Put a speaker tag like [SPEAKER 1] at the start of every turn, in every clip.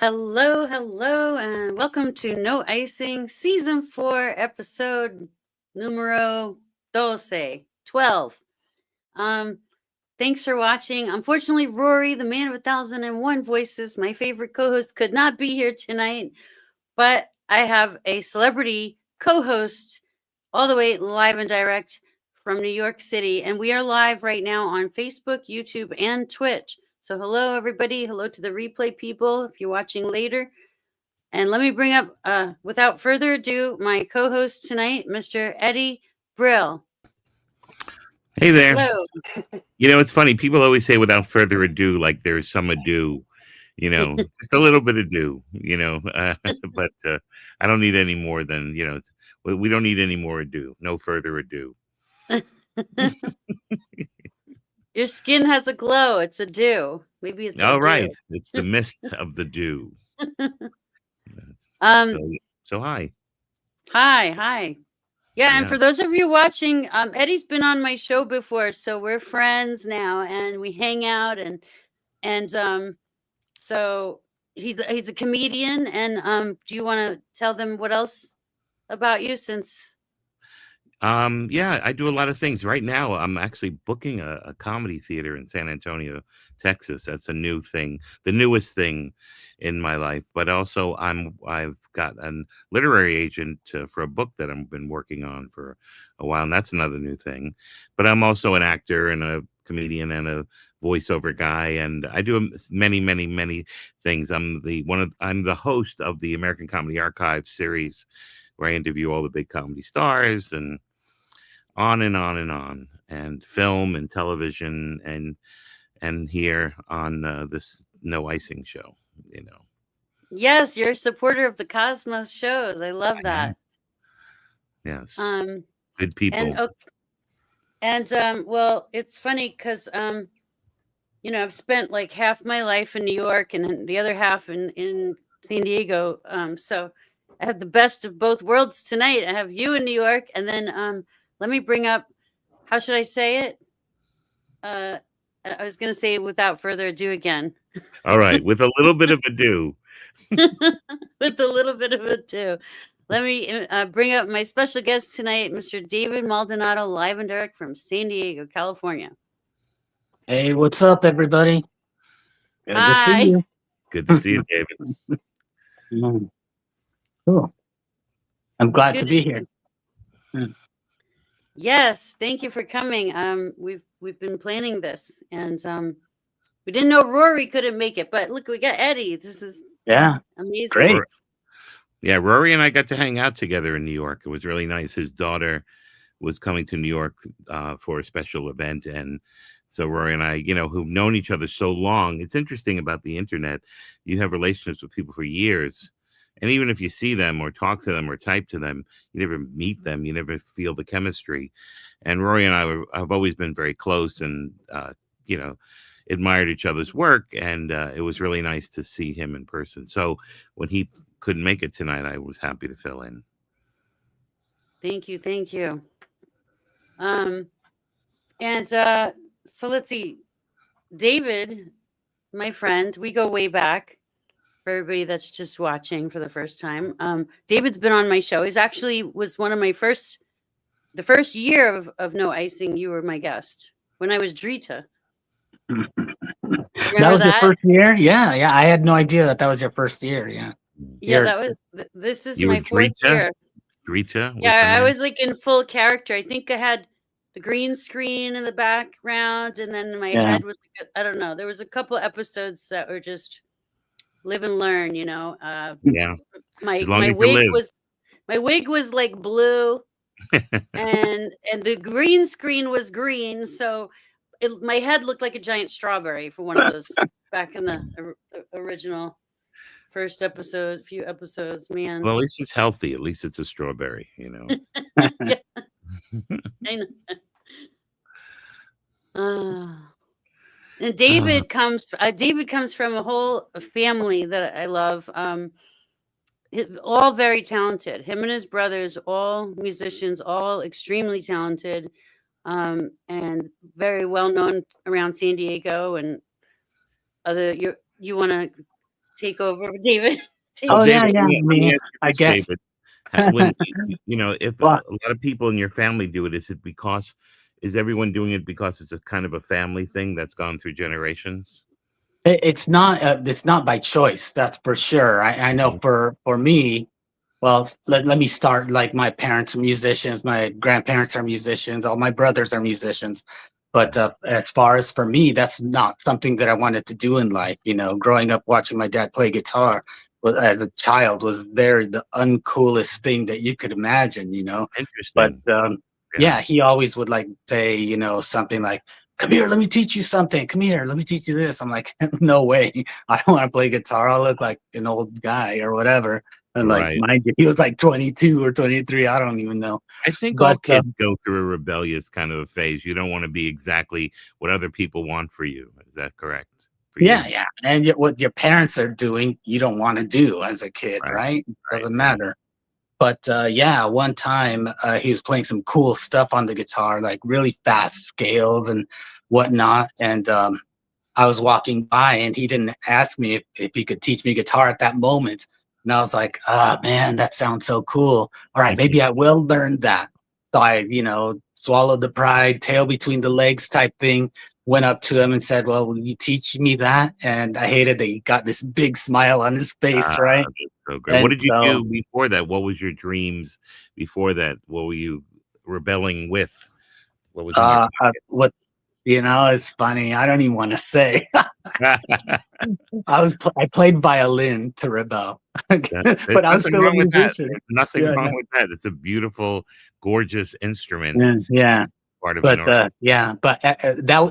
[SPEAKER 1] Hello, hello, and welcome to No Icing, Season 4, Episode numero 12. Um, Thanks for watching. Unfortunately, Rory, the man of 1,001 voices, my favorite co-host, could not be here tonight, but I have a celebrity co-host all the way live and direct from New York City, and we are live right now on Facebook, YouTube, and Twitch. So hello, everybody. Hello to the replay people if you're watching later. And let me bring up, without further ado, my co-host tonight, Mr. Eddie Brill.
[SPEAKER 2] Hey there.
[SPEAKER 1] Hello.
[SPEAKER 2] It's funny. People always say without further ado, like there's some ado, just a little bit ado, but I don't need any more than, we don't need any more ado. No further ado.
[SPEAKER 1] Your skin has a glow. It's a dew. Maybe it's
[SPEAKER 2] all
[SPEAKER 1] a
[SPEAKER 2] right.
[SPEAKER 1] dew.
[SPEAKER 2] It's the mist of the dew. So hi.
[SPEAKER 1] Hi. Yeah, and for those of you watching, Eddie's been on my show before, so we're friends now, and we hang out, and so he's a comedian. And do you want to tell them what else about you? Since
[SPEAKER 2] Yeah, I do a lot of things. Right now, I'm actually booking a comedy theater in San Antonio, Texas. That's a new thing, the newest thing in my life. But also, I've got a literary agent for a book that I've been working on for a while, and that's another new thing. But I'm also an actor and a comedian and a voiceover guy, and I do many, many, many things. I'm the host of the American Comedy Archive series, where I interview all the big comedy stars and on and on and on, and film and television and here on this No Icing show.
[SPEAKER 1] yes, you're a supporter of the Cosmos shows. I love that.
[SPEAKER 2] Yes, good people.
[SPEAKER 1] Well, it's funny because I've spent like half my life in New York and the other half in San Diego. So I have the best of both worlds tonight. I have you in New York, and then let me bring up, how should I say it? I was going to say without further ado again.
[SPEAKER 2] All right, with a little bit of ado.
[SPEAKER 1] With a little bit of ado. Let me bring up my special guest tonight, Mr. David Maldonado, live and direct from San Diego, California.
[SPEAKER 3] Hey, what's up, everybody? Good to see you.
[SPEAKER 2] Good to see you, David.
[SPEAKER 3] Cool. I'm glad to be here.
[SPEAKER 1] Yes, thank you for coming. We've been planning this, and we didn't know Rory couldn't make it, but look, we got Eddie. This is amazing.
[SPEAKER 3] Great.
[SPEAKER 2] Yeah, Rory and I got to hang out together in New York. It was really nice. His daughter was coming to New York for a special event, and so Rory and I, who've known each other so long, it's interesting about the internet. You have relationships with people for years, and even if you see them or talk to them or type to them, you never meet them. You never feel the chemistry. And Rory and I have always been very close and, admired each other's work. And it was really nice to see him in person. So when he couldn't make it tonight, I was happy to fill in.
[SPEAKER 1] Thank you. So let's see. David, my friend, we go way back. For everybody that's just watching for the first time, David's been on my show. He's actually was one of my the first year of No Icing. You were my guest when I was Drita.
[SPEAKER 3] That was your first year? Yeah. I had no idea that was your first year.
[SPEAKER 1] Yeah, that was. This is my fourth year.
[SPEAKER 2] Drita?
[SPEAKER 1] Yeah, I was like in full character. I think I had the green screen in the background, and then my head was like, I don't know. There was a couple episodes that were just live and learn,
[SPEAKER 2] Yeah.
[SPEAKER 1] My wig was like blue, and the green screen was green, so my head looked like a giant strawberry for one of those back in the original first few episodes. Man,
[SPEAKER 2] well, at least it's healthy. At least it's a strawberry,
[SPEAKER 1] Yeah. I know. And David comes from a whole family that I love. All very talented. Him and his brothers, all musicians, all extremely talented, and very well known around San Diego and other. You want to take over, David.
[SPEAKER 2] Well,
[SPEAKER 3] Oh yeah,
[SPEAKER 2] David,
[SPEAKER 3] yeah.
[SPEAKER 2] let me
[SPEAKER 3] Me,
[SPEAKER 2] ask you
[SPEAKER 3] I
[SPEAKER 2] this,
[SPEAKER 3] guess.
[SPEAKER 2] David. When if a
[SPEAKER 3] Well,
[SPEAKER 2] lot of people in your family do it, is everyone doing it because it's a kind of a family thing that's gone through generations?
[SPEAKER 3] it's not by choice. That's for sure. I know
[SPEAKER 2] Mhm.
[SPEAKER 3] for me. Well, let me start. Like my parents are musicians, my grandparents are musicians, all my brothers are musicians. But as far as for me, that's not something that I wanted to do in life. Growing up watching my dad play guitar as a child was the uncoolest thing that you could imagine. But
[SPEAKER 2] Interesting. Yeah.
[SPEAKER 3] yeah, he always would like say, something like, "Come here, let me teach you something. Come here, let me teach you this." I'm like, "No way, I don't want to play guitar. I'll look like an old guy or whatever." And like,
[SPEAKER 2] Right.
[SPEAKER 3] mind you, he was like 22 or 23. I don't even know.
[SPEAKER 2] I think all
[SPEAKER 3] But
[SPEAKER 2] kids go through a rebellious kind of a phase. You don't want to be exactly what other people want for you. Is that correct for
[SPEAKER 3] yeah,
[SPEAKER 2] you?
[SPEAKER 3] yeah. And yet what your parents are doing, you don't want to do as a kid,
[SPEAKER 2] Right.
[SPEAKER 3] right? It
[SPEAKER 2] Right.
[SPEAKER 3] doesn't
[SPEAKER 2] Yeah.
[SPEAKER 3] matter. But yeah, one time he was playing some cool stuff on the guitar, like really fast scales and whatnot. And I was walking by and he didn't ask me if he could teach me guitar at that moment. And I was like, "Ah, man, that sounds so cool. All right, maybe I will learn that." So I, swallowed the pride, tail between the legs type thing, went up to him and said, "Well, will you teach me that?" And I hated that he got this big smile on his face,
[SPEAKER 2] Ah,
[SPEAKER 3] right?
[SPEAKER 2] that's so great. What
[SPEAKER 3] And
[SPEAKER 2] did you
[SPEAKER 3] so
[SPEAKER 2] do before that? What was your dreams before that? What were you rebelling with? What was in your
[SPEAKER 3] what it's funny. I don't even want to say.
[SPEAKER 2] pocket?
[SPEAKER 3] I played violin to rebel,
[SPEAKER 2] There's
[SPEAKER 3] but I was
[SPEAKER 2] nothing
[SPEAKER 3] still a
[SPEAKER 2] wrong with that.
[SPEAKER 3] musician.
[SPEAKER 2] There's nothing
[SPEAKER 3] Yeah,
[SPEAKER 2] wrong
[SPEAKER 3] no,
[SPEAKER 2] with that. It's a beautiful, gorgeous instrument,
[SPEAKER 3] yeah, yeah.
[SPEAKER 2] part of an
[SPEAKER 3] But
[SPEAKER 2] art.
[SPEAKER 3] yeah, but that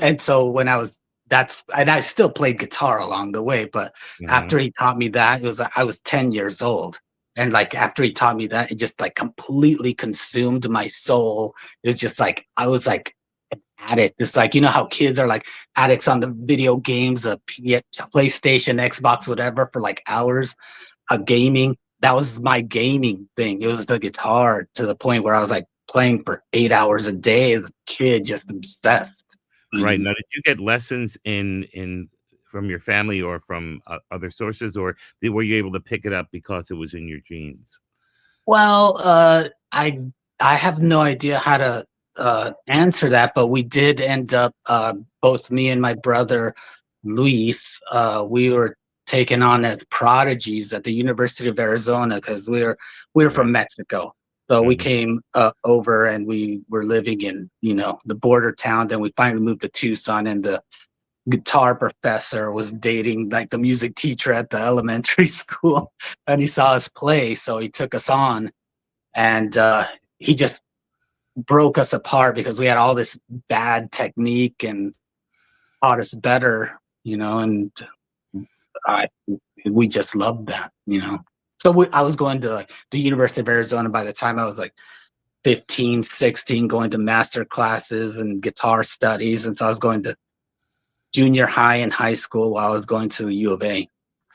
[SPEAKER 3] and so when I was that's and I still played guitar along the way. But
[SPEAKER 2] Mhm.
[SPEAKER 3] after he taught me that, it was I was 10 years old, and like after he taught me that, it just like completely consumed my soul. It was just like I was like an addict. It's like how kids are like addicts on the video games, PlayStation, Xbox, whatever, for like hours. Gaming. That was my gaming thing. It was the guitar to the point where I was like playing for 8 hours a day as a kid, just obsessed.
[SPEAKER 2] Right.
[SPEAKER 3] Mhm.
[SPEAKER 2] Now, did you get lessons in from your family or from, other sources, or were you able to pick it up because it was in your genes?
[SPEAKER 3] Well, I have no idea how to answer that, but we did end up both me and my brother Luis. We were taken on as prodigies at the University of Arizona because we were
[SPEAKER 2] Right.
[SPEAKER 3] from Mexico. So we
[SPEAKER 2] Mhm.
[SPEAKER 3] came over and we were living in the border town. Then we finally moved to Tucson, and the guitar professor was dating like the music teacher at the elementary school, and he saw us play, so he took us on, and he just broke us apart because we had all this bad technique and taught us better, and I we just loved that. So I was going to like the University of Arizona by the time I was like 15, 16, going to master classes and guitar studies. And so I was going to junior high and high school while I was going to the U of A.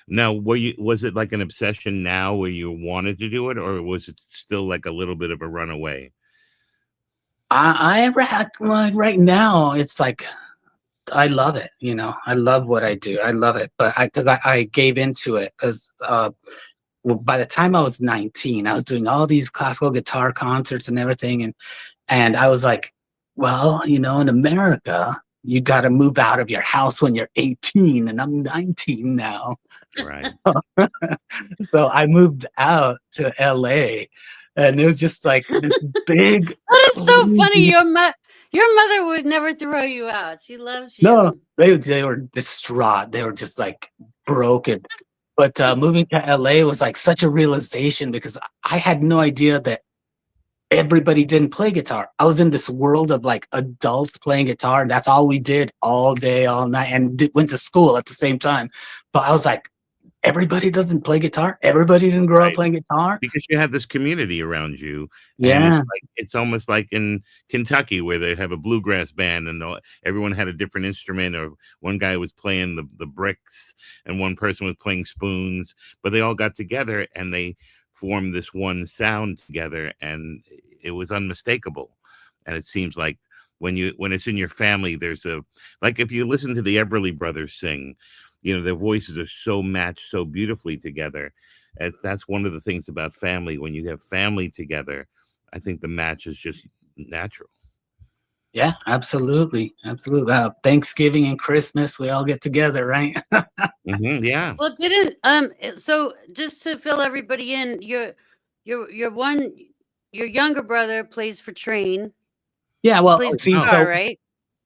[SPEAKER 2] Now, was it like an obsession now where you wanted to do it, or was it still like a little bit of a runaway?
[SPEAKER 3] Right now, it's like I love it. I love what I do. I love it. But I gave into it because well, by the time I was 19, I was doing all these classical guitar concerts and everything, and I was like, well, in America, you got to move out of your house when you're 18, and I'm 19 now.
[SPEAKER 2] Right.
[SPEAKER 3] So I moved out to LA, and it was just like this big,
[SPEAKER 1] That is so funny.
[SPEAKER 3] crazy.
[SPEAKER 1] Your mother would never throw you out. She loves
[SPEAKER 3] No,
[SPEAKER 1] you.
[SPEAKER 3] they were distraught. They were just like broken. But moving to LA was like such a realization because I had no idea that everybody didn't play guitar. I was in this world of like adults playing guitar, and that's all we did all day, all night, and went to school at the same time. But I was like, everybody doesn't play guitar. Everybody didn't grow up
[SPEAKER 2] Right.
[SPEAKER 3] playing guitar.
[SPEAKER 2] Because you have this community around you, and
[SPEAKER 3] Yeah,
[SPEAKER 2] it's almost like in Kentucky where they have a bluegrass band and everyone had a different instrument, or one guy was playing the bricks and one person was playing spoons, but they all got together and they formed this one sound together, and it was unmistakable. And it seems like when it's in your family, there's a like if you listen to the Everly Brothers sing, their voices are so matched so beautifully together. And that's one of the things about family. When you have family together, I think the match is just natural.
[SPEAKER 3] Yeah, absolutely. Absolutely. Thanksgiving and Christmas, we all get together, right?
[SPEAKER 2] Yeah.
[SPEAKER 1] Well, didn't so just to fill everybody in, your your younger brother plays for Train.
[SPEAKER 3] Yeah,
[SPEAKER 1] He
[SPEAKER 3] well,
[SPEAKER 1] plays
[SPEAKER 3] see,
[SPEAKER 1] guitar,
[SPEAKER 3] so
[SPEAKER 1] right?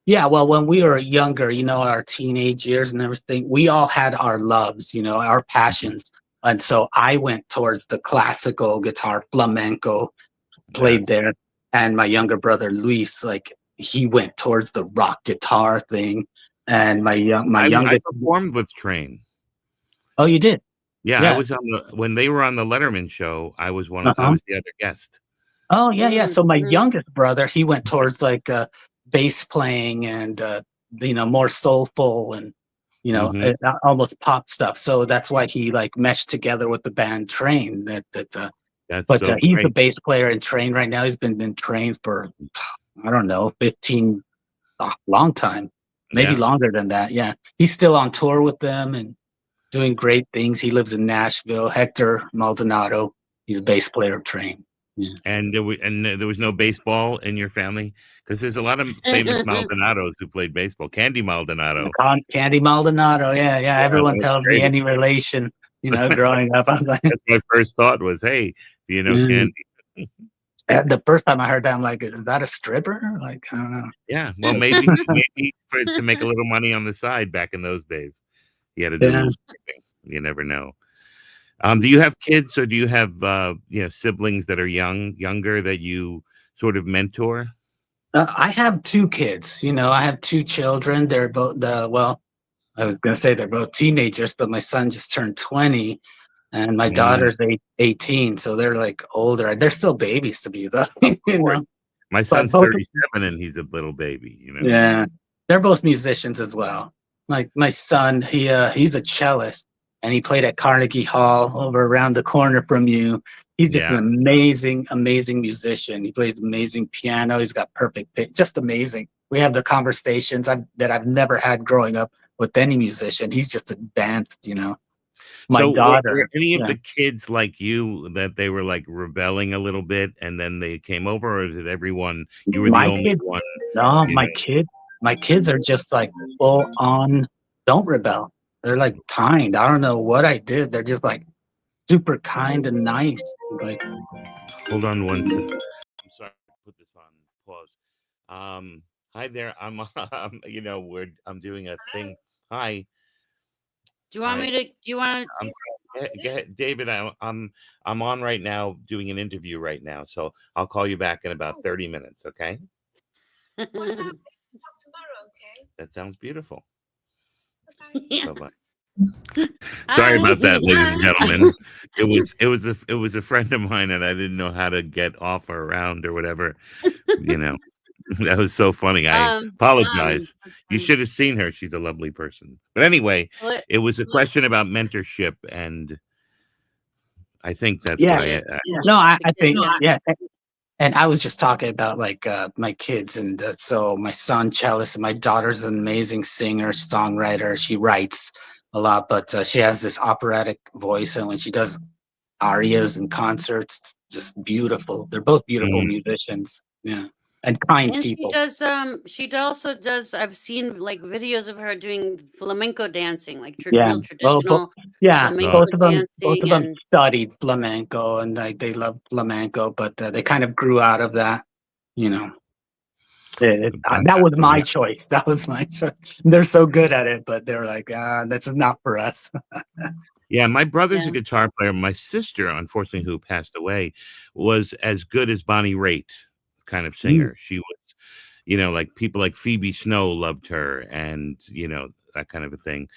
[SPEAKER 3] yeah, well, when we were younger, our teenage years and everything, we all had our loves, our passions. And so I went towards the classical guitar, flamenco, played
[SPEAKER 2] Yes.
[SPEAKER 3] there. And my younger brother, Luis, like he went towards the rock guitar thing. And my
[SPEAKER 2] I
[SPEAKER 3] youngest,
[SPEAKER 2] performed with Train.
[SPEAKER 3] oh, you did?
[SPEAKER 2] Yeah, I
[SPEAKER 3] Yeah.
[SPEAKER 2] was when they were on the Letterman show. I was I
[SPEAKER 3] Uh-huh.
[SPEAKER 2] was the other guest.
[SPEAKER 3] Oh, yeah, yeah. So my
[SPEAKER 1] Mm-hmm.
[SPEAKER 3] youngest brother, he went towards like bass playing and more soulful and
[SPEAKER 2] Hmm.
[SPEAKER 3] almost pop stuff. So that's why he like meshed together with the band Train.
[SPEAKER 2] That's
[SPEAKER 3] But
[SPEAKER 2] so
[SPEAKER 3] he's the
[SPEAKER 2] great.
[SPEAKER 3] bass player in Train right now. He's been in Train for I don't know, 15, long time, maybe
[SPEAKER 2] Yeah.
[SPEAKER 3] longer than that. Yeah, he's still on tour with them and doing great things. He lives in Nashville. Hector Maldonado, he's a bass player of Train. Yeah.
[SPEAKER 2] And there was no baseball in your family, because there's a lot of famous Maldonados who played baseball. Candy Maldonado.
[SPEAKER 3] Candy Maldonado, yeah, yeah.
[SPEAKER 2] Yeah, that
[SPEAKER 3] Everyone
[SPEAKER 2] was
[SPEAKER 3] tells me
[SPEAKER 2] great.
[SPEAKER 3] any relation, growing up. I was like,
[SPEAKER 2] That's my first thought was, hey, do you know
[SPEAKER 3] mm.
[SPEAKER 2] Candy?
[SPEAKER 3] The first time I heard that, I'm like, is that a stripper? Like, I don't know.
[SPEAKER 2] Yeah, well, maybe to make a little money on the side back in those days, he had to do a
[SPEAKER 3] Yeah.
[SPEAKER 2] little stripping. You never know. Do you have kids, or do you have siblings that are younger that you sort of mentor?
[SPEAKER 3] I have two kids. I have two children. They're both well, I was gonna say they're both teenagers, but my son just turned 20, and my
[SPEAKER 2] Mm,
[SPEAKER 3] daughter's 18, so they're like older. They're still babies to me, though.
[SPEAKER 2] of
[SPEAKER 3] you
[SPEAKER 2] course.
[SPEAKER 3] know.
[SPEAKER 2] My
[SPEAKER 3] But
[SPEAKER 2] son's
[SPEAKER 3] both,
[SPEAKER 2] 37 and he's a little baby.
[SPEAKER 3] yeah, they're both musicians as well. Like my son, he's a cellist, and he played at Carnegie Hall over around the corner from you. He's just an
[SPEAKER 2] Yeah.
[SPEAKER 3] amazing, amazing musician. He plays amazing piano. He's got perfect pitch, just amazing. We have the conversations that I've never had growing up with any musician. He's just advanced. My
[SPEAKER 2] So were
[SPEAKER 3] daughter,
[SPEAKER 2] any of
[SPEAKER 3] yeah.
[SPEAKER 2] the kids like you, that they were like rebelling a little bit and then they came over, or did everyone, you were the
[SPEAKER 3] My
[SPEAKER 2] only
[SPEAKER 3] kids,
[SPEAKER 2] one,
[SPEAKER 3] no,
[SPEAKER 2] you know?
[SPEAKER 3] my kids are just like full on. Don't rebel. They're like kind. I don't know what I did. They're just like super kind and nice. Like,
[SPEAKER 2] Hold on one second. I'm sorry to put this on pause. Hi there. I'm doing a thing. Hi.
[SPEAKER 1] Do you want
[SPEAKER 2] Hi.
[SPEAKER 1] me to? Do you want
[SPEAKER 2] I'm sorry. Go ahead, David. I'm on right now doing an interview right now, so I'll call you back in about 30 minutes. Okay.
[SPEAKER 1] to?
[SPEAKER 4] Talk tomorrow, okay?
[SPEAKER 2] That sounds beautiful.
[SPEAKER 1] Yeah.
[SPEAKER 2] Bye bye. Sorry about that, ladies and gentlemen. It was a friend of mine, and I didn't know how to get off or around or whatever. You know, that was so funny. I apologize. You should have seen her. She's a lovely person. But anyway,
[SPEAKER 1] What?
[SPEAKER 2] it was a question about mentorship, and I think that's
[SPEAKER 3] yeah,
[SPEAKER 2] what I.
[SPEAKER 3] no, I
[SPEAKER 1] The
[SPEAKER 3] think,
[SPEAKER 1] kid,
[SPEAKER 3] yeah. And I was just talking about like my kids, and so my son cellist, and my daughter's an amazing singer, songwriter. She writes a lot, but she has this operatic voice, and when she does arias and concerts, it's just beautiful. They're both beautiful
[SPEAKER 2] Mm,
[SPEAKER 3] musicians, yeah, and kind
[SPEAKER 1] And she
[SPEAKER 3] people.
[SPEAKER 1] does. She also does. I've seen like videos of her doing flamenco dancing, like
[SPEAKER 3] Yeah,
[SPEAKER 1] real
[SPEAKER 3] well,
[SPEAKER 1] traditional
[SPEAKER 3] yeah,
[SPEAKER 1] flamenco
[SPEAKER 3] both of
[SPEAKER 1] dancing,
[SPEAKER 3] them
[SPEAKER 1] and
[SPEAKER 3] studied flamenco, and like they love flamenco, but they kind of grew out of that, you know. That was
[SPEAKER 2] fantastic.
[SPEAKER 3] my choice. That was my choice. They're so good at it, but they're like, that's not for us.
[SPEAKER 2] Yeah, my brother's a
[SPEAKER 1] yeah.
[SPEAKER 2] guitar player. My sister, unfortunately, who passed away, was as good as Bonnie Raitt kind of
[SPEAKER 3] Mm.
[SPEAKER 2] singer. She was, like people like Phoebe Snow loved her, and that kind of a thing.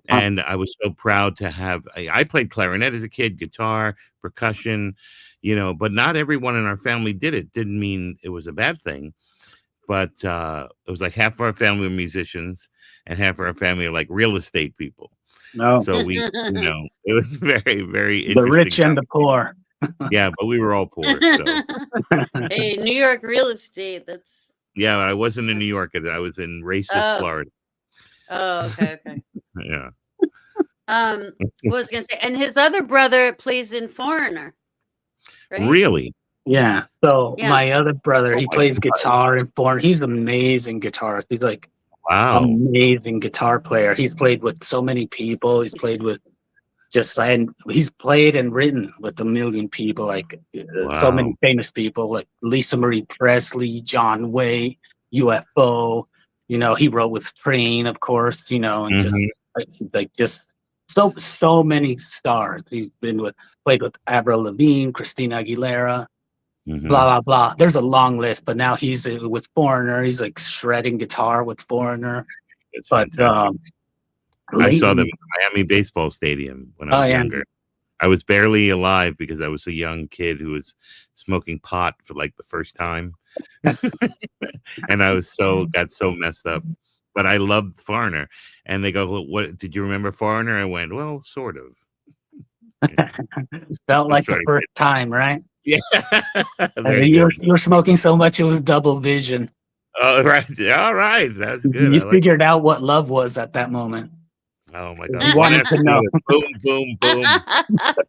[SPEAKER 3] Huh.
[SPEAKER 2] And I was so proud to have. I played clarinet as a kid, guitar, percussion, but not everyone in our family did it. Didn't mean it was a bad thing, but it was like half of our family were musicians, and half of our family are like real estate people.
[SPEAKER 3] No,
[SPEAKER 2] So it was very, very
[SPEAKER 3] the rich
[SPEAKER 2] interesting.
[SPEAKER 3] and the poor.
[SPEAKER 2] Yeah, but we were all poor. So
[SPEAKER 1] Hey, New York real estate. That's
[SPEAKER 2] yeah, I wasn't in New York. I was in racist
[SPEAKER 1] oh
[SPEAKER 2] Florida.
[SPEAKER 1] okay.
[SPEAKER 2] Yeah.
[SPEAKER 1] What was I gonna say? And his other brother plays in Foreigner, right?
[SPEAKER 2] Really?
[SPEAKER 3] Yeah. So
[SPEAKER 1] Yeah.
[SPEAKER 3] my other brother, he
[SPEAKER 2] Oh my
[SPEAKER 3] plays
[SPEAKER 2] God.
[SPEAKER 3] guitar and foreign. He's an amazing guitarist. He's like
[SPEAKER 2] Wow.
[SPEAKER 3] amazing guitar player. He's played with so many people. He's played with and he's played and written with a million people, like so many
[SPEAKER 2] Wow.
[SPEAKER 3] famous people, like Lisa Marie Presley, John Waite, UFO. You know, he wrote with Train, of course. You know, and just like just so many stars. He's played with Avril Lavigne, Christina Aguilera,
[SPEAKER 2] Mhm.
[SPEAKER 3] blah blah blah. There's a long list, but now he's with Foreigner. He's like shredding guitar with Foreigner.
[SPEAKER 2] It's
[SPEAKER 3] But
[SPEAKER 2] fantastic. I saw them
[SPEAKER 3] lately,
[SPEAKER 2] in the Miami baseball stadium when I
[SPEAKER 3] oh
[SPEAKER 2] was
[SPEAKER 3] yeah,
[SPEAKER 2] younger. I was barely alive because I was a young kid who was smoking pot for like the first time. And I was got so messed up. But I loved Foreigner. And they go, well, what did you remember Foreigner? I went, well, sort of.
[SPEAKER 3] felt like
[SPEAKER 2] That's
[SPEAKER 3] the
[SPEAKER 2] what I
[SPEAKER 3] first time, right?
[SPEAKER 2] did. Yeah. Very
[SPEAKER 3] You
[SPEAKER 2] good.
[SPEAKER 3] were smoking so much it was double vision.
[SPEAKER 2] Oh, right. All right. That's good. I
[SPEAKER 3] You
[SPEAKER 2] like
[SPEAKER 3] figured out what love was at that moment.
[SPEAKER 2] Oh my
[SPEAKER 3] You
[SPEAKER 2] God. One
[SPEAKER 3] wanted
[SPEAKER 2] after
[SPEAKER 3] to
[SPEAKER 2] the
[SPEAKER 3] know.
[SPEAKER 2] other. Boom, boom, boom.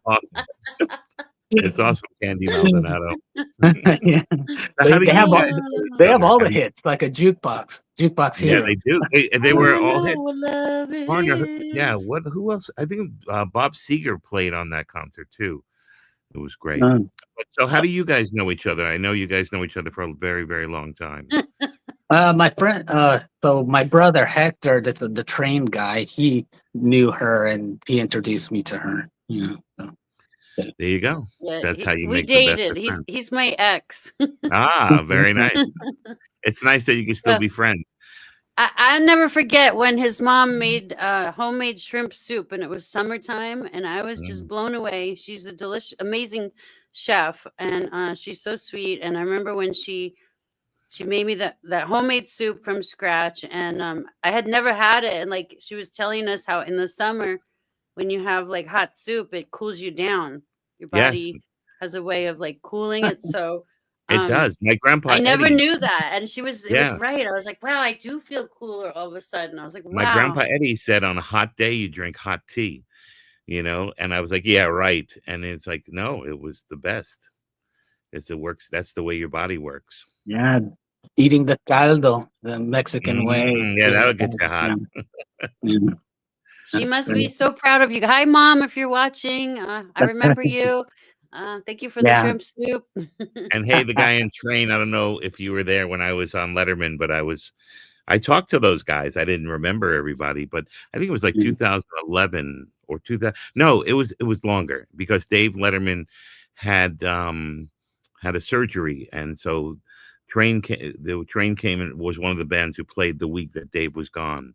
[SPEAKER 2] Awesome. It's awesome, Candy Maldonado.
[SPEAKER 3] Yeah.
[SPEAKER 2] So how do
[SPEAKER 3] They
[SPEAKER 2] you
[SPEAKER 3] have
[SPEAKER 2] guys know each
[SPEAKER 3] they have
[SPEAKER 2] other?
[SPEAKER 3] all the
[SPEAKER 2] Have you-
[SPEAKER 3] hits, like a jukebox
[SPEAKER 2] Yeah,
[SPEAKER 3] hero.
[SPEAKER 2] they do. They
[SPEAKER 1] I
[SPEAKER 2] were
[SPEAKER 1] wanna
[SPEAKER 2] all
[SPEAKER 1] know
[SPEAKER 2] hit.
[SPEAKER 1] what love
[SPEAKER 2] Foreigner, yeah.
[SPEAKER 1] is.
[SPEAKER 2] Who else? I think Bob Seger played on that concert too. It was great.
[SPEAKER 3] Um,
[SPEAKER 2] But so how do you guys know each other? I know you guys know each other for a very, very long time.
[SPEAKER 3] my friend, so my brother Hector, the train guy, he knew her and he introduced me to her. You know, so.
[SPEAKER 2] There you go.
[SPEAKER 1] Yeah,
[SPEAKER 2] That's how you
[SPEAKER 1] we
[SPEAKER 2] make the best
[SPEAKER 1] dated.
[SPEAKER 2] of friends.
[SPEAKER 1] He's my ex.
[SPEAKER 2] Ah, very nice. It's nice that you can still
[SPEAKER 1] Well,
[SPEAKER 2] be friends.
[SPEAKER 1] I never forget when his mom made homemade shrimp soup and it was summertime and I was just
[SPEAKER 2] Mm.
[SPEAKER 1] blown away. She's a amazing chef and she's so sweet. And I remember when she made me that homemade soup from scratch and I had never had it and like she was telling us how in the summer when you have like hot soup it cools you down. Your
[SPEAKER 2] Yes,
[SPEAKER 1] body has a way of like cooling it. So
[SPEAKER 2] it
[SPEAKER 1] um
[SPEAKER 2] does. My grandpa
[SPEAKER 1] I never
[SPEAKER 2] Eddie.
[SPEAKER 1] knew that, and it was
[SPEAKER 2] Yeah.
[SPEAKER 1] right. I was like, "Wow, I do feel cooler all of a sudden." I was like,
[SPEAKER 2] My
[SPEAKER 1] "Wow."
[SPEAKER 2] grandpa Eddie said on a hot day you drink hot tea, and I was like, yeah, right. And it's like, no, it was the best. It works. That's the way your body works.
[SPEAKER 3] Yeah, eating the caldo, the Mexican way.
[SPEAKER 2] Yeah, that'll get you hot.
[SPEAKER 3] Yeah.
[SPEAKER 1] She must be so proud of you. Hi, Mom, if you're watching. I remember you. Thank you for the
[SPEAKER 3] Yeah.
[SPEAKER 1] shrimp soup.
[SPEAKER 2] And hey, the guy in Train, I don't know if you were there when I was on Letterman, but I talked to those guys. I didn't remember everybody, but I think it was like 2011 or 2000. No, it was longer because Dave Letterman had had a surgery, and so the Train came and was one of the bands who played the week that Dave was gone,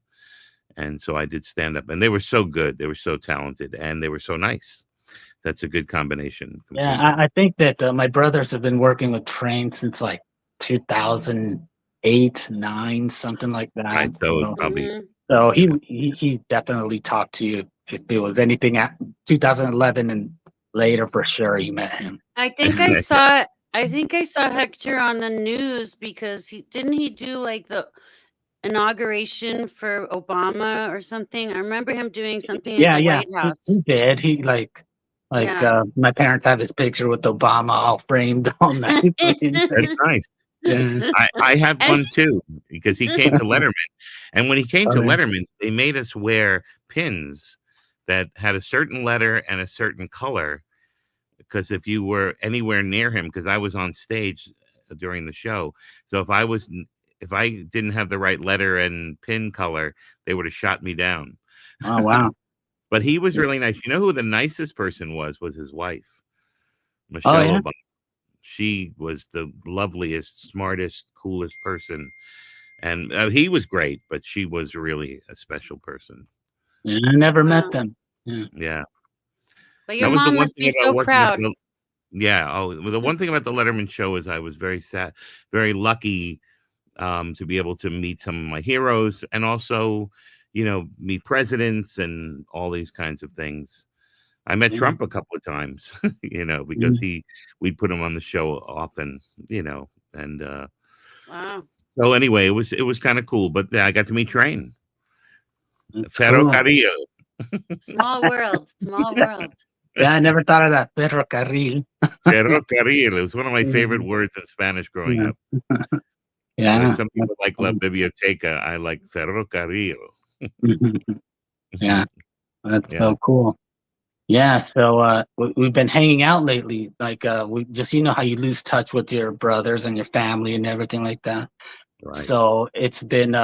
[SPEAKER 2] and so I did stand up, and they were so good, they were so talented, and they were so nice. That's a good combination.
[SPEAKER 3] Yeah,
[SPEAKER 2] Completely.
[SPEAKER 3] I think that my brothers have been working with Train since like 2008, 9, something like
[SPEAKER 2] Right,
[SPEAKER 3] that.
[SPEAKER 2] so it's probably
[SPEAKER 1] Mhm.
[SPEAKER 3] So
[SPEAKER 2] you know,
[SPEAKER 3] he definitely talked to you if it was anything at 2011 and later for sure he met him.
[SPEAKER 1] I think I saw Hector on the news because he do like the inauguration for Obama or something. I remember him doing something in
[SPEAKER 3] Yeah,
[SPEAKER 1] the
[SPEAKER 3] yeah,
[SPEAKER 1] White House.
[SPEAKER 3] he did. He
[SPEAKER 1] Yeah.
[SPEAKER 3] my parents have his picture with Obama all framed all nicely.
[SPEAKER 2] that's nice.
[SPEAKER 3] Yeah.
[SPEAKER 2] I have
[SPEAKER 1] And
[SPEAKER 2] one too because he came to Letterman, and when he came to
[SPEAKER 3] Okay.
[SPEAKER 2] Letterman, they made us wear pins that had a certain letter and a certain color. Because if you were anywhere near him, because I was on stage during the show, so if I didn't have the right letter and pin color, they would have shot me down.
[SPEAKER 3] Oh wow.
[SPEAKER 2] But he was really nice. You know who the nicest person was? Was his wife,
[SPEAKER 3] Oh
[SPEAKER 2] Michelle
[SPEAKER 3] yeah.
[SPEAKER 2] Obama. She was the loveliest, smartest, coolest person. And he was great, but she was really a special person.
[SPEAKER 3] Yeah, I never met
[SPEAKER 1] wow.
[SPEAKER 3] them. Yeah.
[SPEAKER 2] Yeah.
[SPEAKER 1] But
[SPEAKER 2] That
[SPEAKER 1] your
[SPEAKER 2] was the
[SPEAKER 1] mom
[SPEAKER 2] one
[SPEAKER 1] must
[SPEAKER 2] thing
[SPEAKER 1] be
[SPEAKER 2] about
[SPEAKER 1] so
[SPEAKER 2] working at
[SPEAKER 1] proud.
[SPEAKER 2] yeah. Oh, well, the one thing about the Letterman show is I was very lucky to be able to meet some of my heroes and also, meet presidents and all these kinds of things. I met
[SPEAKER 3] Yeah.
[SPEAKER 2] Trump a couple of times, because we'd put him on the show often, and
[SPEAKER 1] Wow.
[SPEAKER 2] so anyway, it was kind of cool. But yeah, I got to meet Train
[SPEAKER 3] That's
[SPEAKER 2] Ferro
[SPEAKER 3] cool.
[SPEAKER 2] Carrillo.
[SPEAKER 1] Small world. Small world.
[SPEAKER 3] Yeah, I never thought of that. Ferrocarril.
[SPEAKER 2] Ferrocarril. It was one of my favorite
[SPEAKER 3] Mhm.
[SPEAKER 2] words in Spanish growing
[SPEAKER 3] Yeah.
[SPEAKER 2] up.
[SPEAKER 3] Yeah.
[SPEAKER 2] Some people like La Biblioteca. I like Ferrocarril.
[SPEAKER 3] Yeah, that's
[SPEAKER 2] Yeah.
[SPEAKER 3] so cool. Yeah, so we've been hanging out lately. Like we just how you lose touch with your brothers and your family and everything like that.
[SPEAKER 2] Right.
[SPEAKER 3] So it's been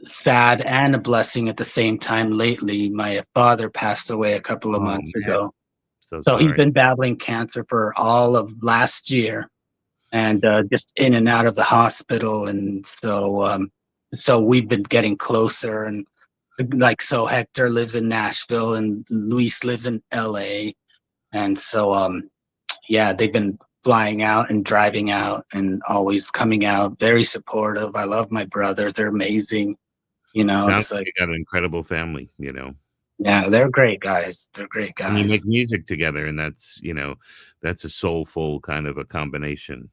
[SPEAKER 3] sad and a blessing at the same time lately. My father passed away a couple of
[SPEAKER 2] Oh,
[SPEAKER 3] months
[SPEAKER 2] man.
[SPEAKER 3] ago.
[SPEAKER 2] So
[SPEAKER 3] So he's
[SPEAKER 2] sorry.
[SPEAKER 3] been battling cancer for all of last year and just in and out of the hospital. And so we've been getting closer. And like, so Hector lives in Nashville and Luis lives in LA. And so, yeah, they've been flying out and driving out and always coming out, very supportive. I love my brothers. They're amazing.
[SPEAKER 2] Sounds
[SPEAKER 3] It's
[SPEAKER 2] like
[SPEAKER 3] like,
[SPEAKER 2] you got an incredible family,
[SPEAKER 3] yeah, they're great guys. They're great
[SPEAKER 2] and you
[SPEAKER 3] guys.
[SPEAKER 2] make music together, and that's a soulful kind of a combination.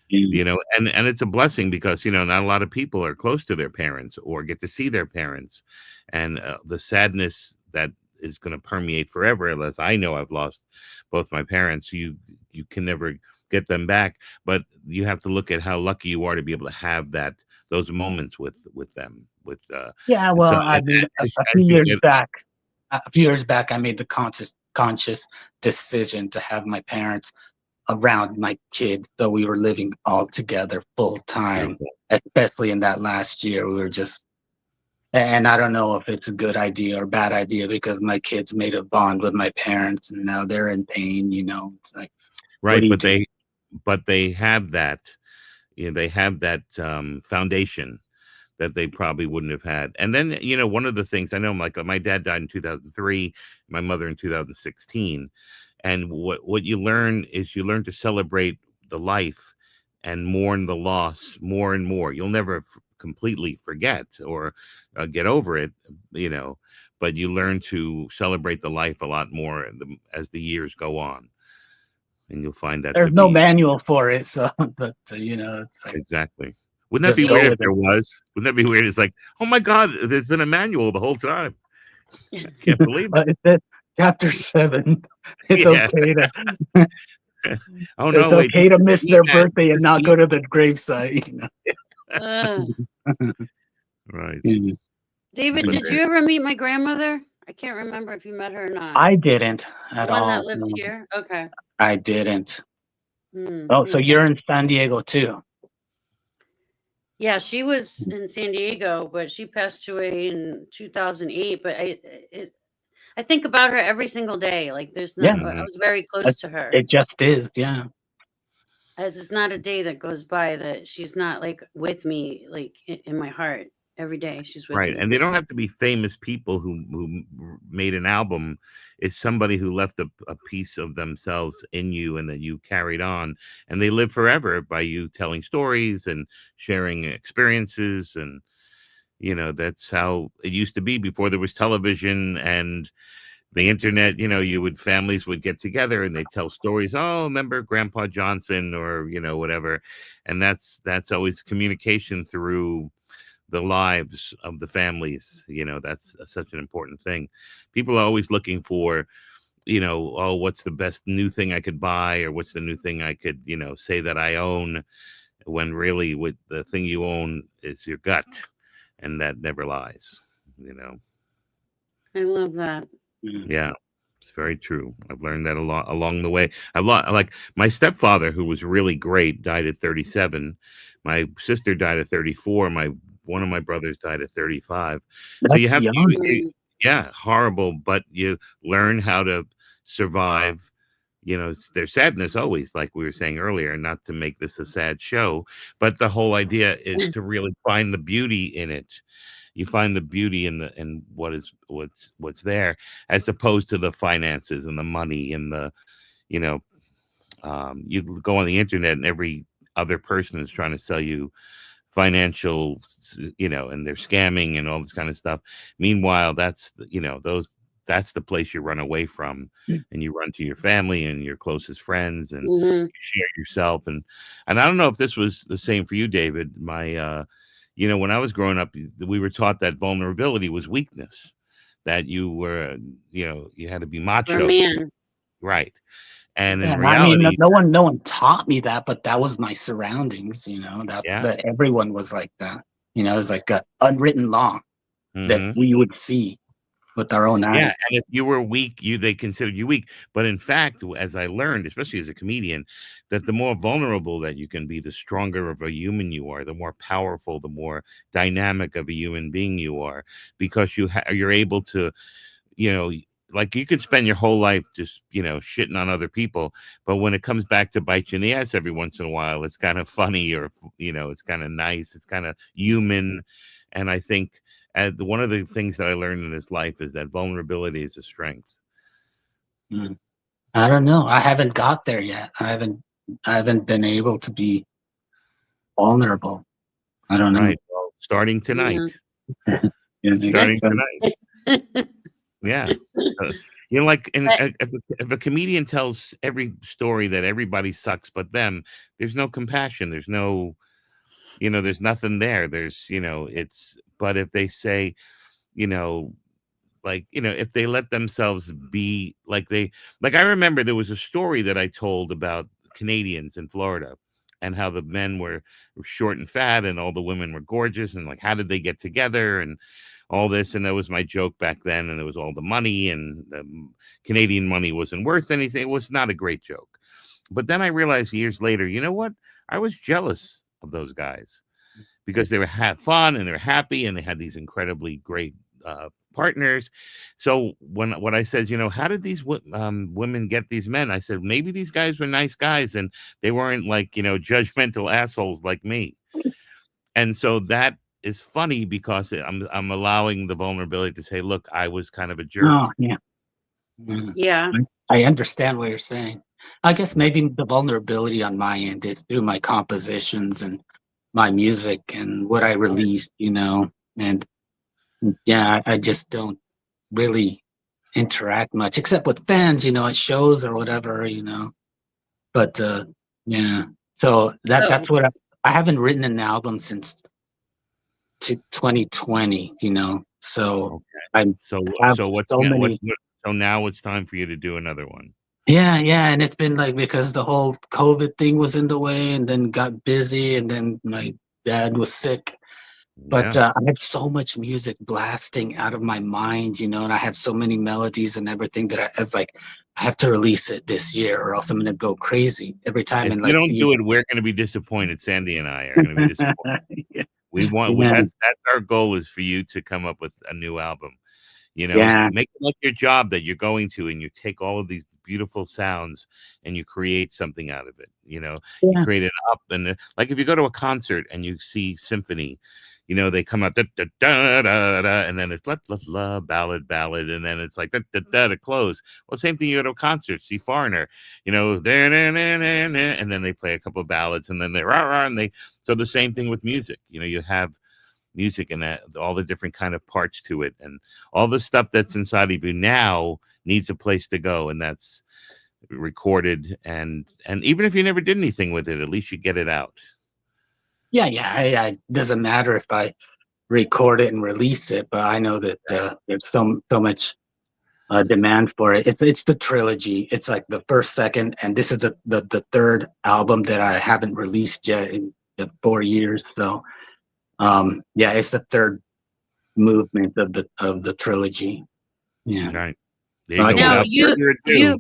[SPEAKER 3] Mm.
[SPEAKER 2] And it's a blessing because not a lot of people are close to their parents or get to see their parents, and the sadness that is going to permeate forever. Unless I know I've lost both my parents, you can never get them back, but you have to look at how lucky you are to be able to have those moments with them.
[SPEAKER 3] Yeah,
[SPEAKER 2] And
[SPEAKER 3] well,
[SPEAKER 2] so
[SPEAKER 3] I mean,
[SPEAKER 2] as you get
[SPEAKER 3] a few years back, I made the conscious decision to have my parents around my kids, so we were living all together full time.
[SPEAKER 2] beautiful.
[SPEAKER 3] Especially in that last year, we were just, and I don't know if it's a good idea or bad idea because my kids made a bond with my parents, and now they're in pain. It's like, what do
[SPEAKER 2] Right,
[SPEAKER 3] you
[SPEAKER 2] but
[SPEAKER 3] do?
[SPEAKER 2] they have that, foundation that they probably wouldn't have had. And then, one of the things I know, like my dad died in 2003, my mother in 2016. And what you learn is you learn to celebrate the life and mourn the loss more and more. You'll never completely forget or get over it, but you learn to celebrate the life a lot more as the years go on. And you'll find that to
[SPEAKER 3] There's no
[SPEAKER 2] be
[SPEAKER 3] manual for it, so but it's like
[SPEAKER 2] exactly. Wouldn't that
[SPEAKER 3] just
[SPEAKER 2] be
[SPEAKER 3] go
[SPEAKER 2] weird if
[SPEAKER 3] with it.
[SPEAKER 2] there was? Wouldn't that be weird? It's like, oh my God, there's been a manual the whole time. I can't believe it.
[SPEAKER 3] It says chapter 7. It's
[SPEAKER 2] Yeah.
[SPEAKER 3] okay to
[SPEAKER 2] Oh no, wait.
[SPEAKER 3] miss
[SPEAKER 2] This
[SPEAKER 3] their
[SPEAKER 2] E-man,
[SPEAKER 3] birthday and
[SPEAKER 2] this
[SPEAKER 3] not
[SPEAKER 2] E
[SPEAKER 3] go to the gravesite.
[SPEAKER 1] Uh,
[SPEAKER 2] right.
[SPEAKER 3] Mhm.
[SPEAKER 1] David,
[SPEAKER 2] But
[SPEAKER 1] did you ever meet my grandmother? I can't remember if you met her or not.
[SPEAKER 3] I didn't
[SPEAKER 1] The
[SPEAKER 3] at
[SPEAKER 1] one that
[SPEAKER 3] all.
[SPEAKER 1] lived
[SPEAKER 3] No,
[SPEAKER 1] here? Okay.
[SPEAKER 3] I didn't.
[SPEAKER 1] Hmm,
[SPEAKER 3] Oh, so
[SPEAKER 1] okay.
[SPEAKER 3] you're in San Diego too?
[SPEAKER 1] Yeah, she was in San Diego, but she passed away in 2008. But I think about her every single day. Like there's
[SPEAKER 3] Yeah,
[SPEAKER 1] not. I
[SPEAKER 2] Mhm.
[SPEAKER 1] was very close
[SPEAKER 3] it,
[SPEAKER 1] to her.
[SPEAKER 3] it just is. Yeah.
[SPEAKER 1] There's not a day that goes by that she's not like with me, like in my heart. Every day she's with
[SPEAKER 2] Right.
[SPEAKER 1] me.
[SPEAKER 2] And they don't have to be famous people who made an album. It's somebody who left a piece of themselves in you and that you carried on. And they live forever by you telling stories and sharing experiences. And, that's how it used to be before there was television and the internet. Families would get together and they tell stories. Oh, remember Grandpa Johnson or, whatever. And that's always communication through the lives of the families. That's such an important thing. People are always looking for, oh, what's the best new thing I could buy, or what's the new thing I could, say that I own, when really what the thing you own is your gut, and that never lies.
[SPEAKER 1] I love that.
[SPEAKER 3] Mm.
[SPEAKER 2] Yeah, it's very true. I've learned that a lot along the way. Like my stepfather, who was really great, died at 37. My sister died at 34. One of my brothers died at 35. So
[SPEAKER 3] That's young.
[SPEAKER 2] yeah, horrible, but you learn how to survive. There's sadness always, like we were saying earlier, not to make this a sad show, but the whole idea is to really find the beauty in it. You find the beauty in what's there, as opposed to the finances and the money and you know you go on the internet and every other person is trying to sell you financial, and they're scamming and all this kind of stuff. Meanwhile, that's the place you run away from,
[SPEAKER 3] Mm.
[SPEAKER 2] and you run to your family and your closest friends, and
[SPEAKER 1] Hmm.
[SPEAKER 2] you share yourself. And I don't know if this was the same for you, David. When I was growing up, we were taught that vulnerability was weakness, that you were, you had to be macho.
[SPEAKER 1] For a man.
[SPEAKER 2] Right. And
[SPEAKER 3] Yeah,
[SPEAKER 2] in
[SPEAKER 3] I mean,
[SPEAKER 2] reality,
[SPEAKER 3] no one taught me that, but that was my surroundings,
[SPEAKER 2] yeah.
[SPEAKER 3] that everyone was like that. It was like a unwritten law that
[SPEAKER 2] Mhm.
[SPEAKER 3] we would see with our own
[SPEAKER 2] Yeah,
[SPEAKER 3] eyes.
[SPEAKER 2] and if you were weak, they considered you weak. But in fact, as I learned, especially as a comedian, that the more vulnerable that you can be, the stronger of a human you are, the more powerful, the more dynamic of a human being you are, because you're able to, you know, like you could spend your whole life just, shitting on other people, but when it comes back to bite you in the ass every once in a while, it's kind of funny, or it's kind of nice, it's kind of human. And I think one of the things that I learned in this life is that vulnerability is a strength.
[SPEAKER 3] Mm. I don't know. I haven't got there yet. I haven't been able to be vulnerable. I don't know.
[SPEAKER 2] Right. Well, starting tonight.
[SPEAKER 3] Yeah,
[SPEAKER 2] Starting
[SPEAKER 3] so-
[SPEAKER 2] tonight. Yeah. Uh, like, and
[SPEAKER 1] But-
[SPEAKER 2] if a comedian tells every story that everybody sucks but them, there's no compassion. There's no, there's nothing there. There's, but if they say, if they let themselves be like I remember there was a story that I told about Canadians in Florida and how the men were short and fat and all the women were gorgeous, and like, how did they get together and all this. And that was my joke back then. And it was all the money, and Canadian money wasn't worth anything. It was not a great joke. But then I realized years later, you know what? I was jealous of those guys because they were fun and they're happy and they had these incredibly great partners. So when I said, how did these women get these men? I said, maybe these guys were nice guys and they weren't like, judgmental assholes like me. And so that is funny because I'm allowing the vulnerability to say, look, I was kind of a jerk.
[SPEAKER 3] Oh, yeah. Mm.
[SPEAKER 1] Yeah.
[SPEAKER 3] I understand what you're saying. I guess maybe the vulnerability on my end is through my compositions and my music and what I released, and yeah, I just don't really interact much except with fans, at shows or whatever, but yeah, so that's what I haven't written an album since 2020, so
[SPEAKER 2] Okay.
[SPEAKER 3] I'm
[SPEAKER 2] So
[SPEAKER 3] have
[SPEAKER 2] what's
[SPEAKER 3] so many.
[SPEAKER 2] so now it's time for you to do another one.
[SPEAKER 3] Yeah, and it's been like because the whole COVID thing was in the way, and then got busy, and then my dad was sick. But
[SPEAKER 2] Yeah.
[SPEAKER 3] I have so much music blasting out of my mind, and I have so many melodies and everything that it's like I have to release it this year, or else I'm gonna go crazy every time.
[SPEAKER 2] If
[SPEAKER 3] And
[SPEAKER 2] you
[SPEAKER 3] like,
[SPEAKER 2] don't do it, we're going to be disappointed. Sandy and I are going to be disappointed.
[SPEAKER 3] yeah,
[SPEAKER 2] That's our goal, is for you to come up with a new album.
[SPEAKER 3] yeah,
[SPEAKER 2] Make it like your job that you're going to, and you take all of these beautiful sounds and you create something out of it. You
[SPEAKER 3] yeah.
[SPEAKER 2] create it up, and like if you go to a concert and you see symphony, they come out da, da, da, da, da, and then it's la, la, la, ballad, and then it's like da, da, da, to close. Well, same thing. You go to a concert, see Foreigner, da, da, da, da, da, and then they play a couple of ballads, and then they rah, rah, and so the same thing with music. You have music and all the different kind of parts to it, and all the stuff that's inside of you now needs a place to go, and that's recorded. And even if you never did anything with it, at least you get it out.
[SPEAKER 3] Yeah, I doesn't matter if I record it and release it, but I know that there's so much demand for it. It's the trilogy. It's like the first, second, and this is the third album that I haven't released yet in the 4 years. So, yeah, it's the third movement of the trilogy. Yeah.
[SPEAKER 2] Right. There
[SPEAKER 3] So
[SPEAKER 2] you
[SPEAKER 3] I
[SPEAKER 2] go.
[SPEAKER 1] Now
[SPEAKER 2] Without further ado,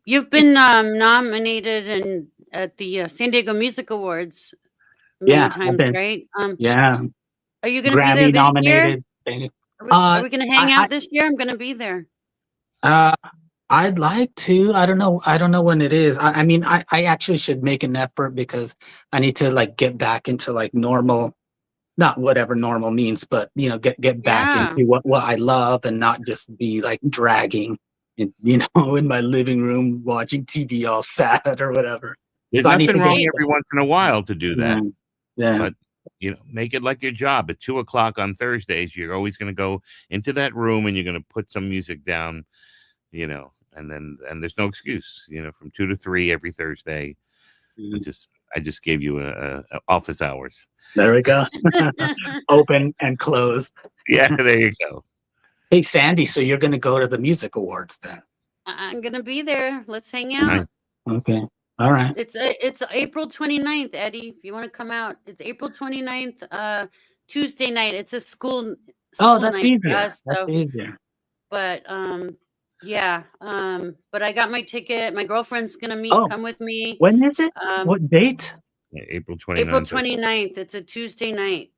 [SPEAKER 1] you've been nominated at the San Diego Music Awards many
[SPEAKER 3] Yeah, I've
[SPEAKER 1] times,
[SPEAKER 3] been-
[SPEAKER 1] right?
[SPEAKER 3] Yeah,
[SPEAKER 1] Are you going to be there
[SPEAKER 3] Grammy
[SPEAKER 1] this year?
[SPEAKER 3] nominated.
[SPEAKER 1] Are we going to hang
[SPEAKER 3] I-
[SPEAKER 1] out this year? I'm going to be there.
[SPEAKER 3] I'd like to. I don't know when it is. I mean, I actually should make an effort because I need to like get back into like normal, not whatever normal means, but get back
[SPEAKER 1] Yeah.
[SPEAKER 3] into what I love and not just be like dragging in, in my living room watching TV all sad or whatever.
[SPEAKER 2] there's
[SPEAKER 3] So I need
[SPEAKER 2] nothing
[SPEAKER 3] to
[SPEAKER 2] wrong
[SPEAKER 3] get-
[SPEAKER 2] every once in a while to do that.
[SPEAKER 3] Yeah.
[SPEAKER 2] But make it like your job. At 2:00 on Thursdays, you're always going to go into that room and you're going to put some music down, and there's no excuse, from 2 to 3 every Thursday.
[SPEAKER 3] Mhm.
[SPEAKER 2] I just gave you a office hours.
[SPEAKER 3] There we go. Open and closed.
[SPEAKER 2] Yeah, there you go.
[SPEAKER 3] Hey, Sandy, so you're going to go to the music awards then?
[SPEAKER 1] I'm gonna be there. Let's hang
[SPEAKER 2] Nice.
[SPEAKER 1] out.
[SPEAKER 3] Okay. All right.
[SPEAKER 1] It's April 29th, Eddie. If you want to come out, it's April 29th, Tuesday night. It's a school
[SPEAKER 3] Oh, that's
[SPEAKER 1] night for
[SPEAKER 3] easier.
[SPEAKER 1] us.
[SPEAKER 3] That's
[SPEAKER 1] So,
[SPEAKER 3] easier.
[SPEAKER 1] but yeah. But I got my ticket. My girlfriend's gonna
[SPEAKER 3] Oh,
[SPEAKER 1] come with me.
[SPEAKER 3] when is it?
[SPEAKER 1] Um,
[SPEAKER 3] What date?
[SPEAKER 2] Yeah, April
[SPEAKER 1] April
[SPEAKER 2] 29th.
[SPEAKER 1] 29th. It's a Tuesday night.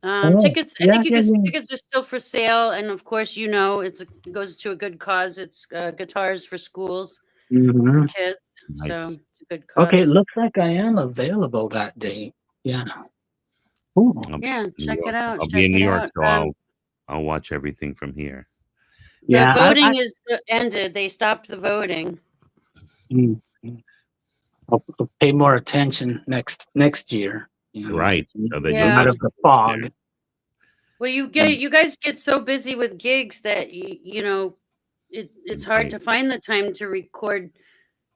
[SPEAKER 3] Oh,
[SPEAKER 1] Tickets. I
[SPEAKER 3] yeah,
[SPEAKER 1] think
[SPEAKER 3] yeah, yeah.
[SPEAKER 1] tickets are still for sale, and of course, it goes to a good cause. It's guitars for schools for
[SPEAKER 3] Mhm.
[SPEAKER 1] kids, so
[SPEAKER 2] Nice.
[SPEAKER 1] it's a good
[SPEAKER 3] Okay, it
[SPEAKER 1] cause.
[SPEAKER 3] looks like I am available that day. Yeah. Cool.
[SPEAKER 2] I'll be
[SPEAKER 1] Yeah,
[SPEAKER 2] in New
[SPEAKER 1] check it
[SPEAKER 2] York.
[SPEAKER 1] out.
[SPEAKER 2] I'll be
[SPEAKER 1] Check
[SPEAKER 2] in New
[SPEAKER 1] it
[SPEAKER 2] York,
[SPEAKER 1] out.
[SPEAKER 2] so I'll watch everything from here.
[SPEAKER 1] The
[SPEAKER 3] Yeah,
[SPEAKER 1] voting is ended. They stopped the voting.
[SPEAKER 3] mm, I'll pay more attention next year.
[SPEAKER 2] Right. So then
[SPEAKER 1] Yeah.
[SPEAKER 3] Out of the fog.
[SPEAKER 1] Well, you guys get so busy with gigs that it's hard
[SPEAKER 2] Right.
[SPEAKER 1] to find the time to record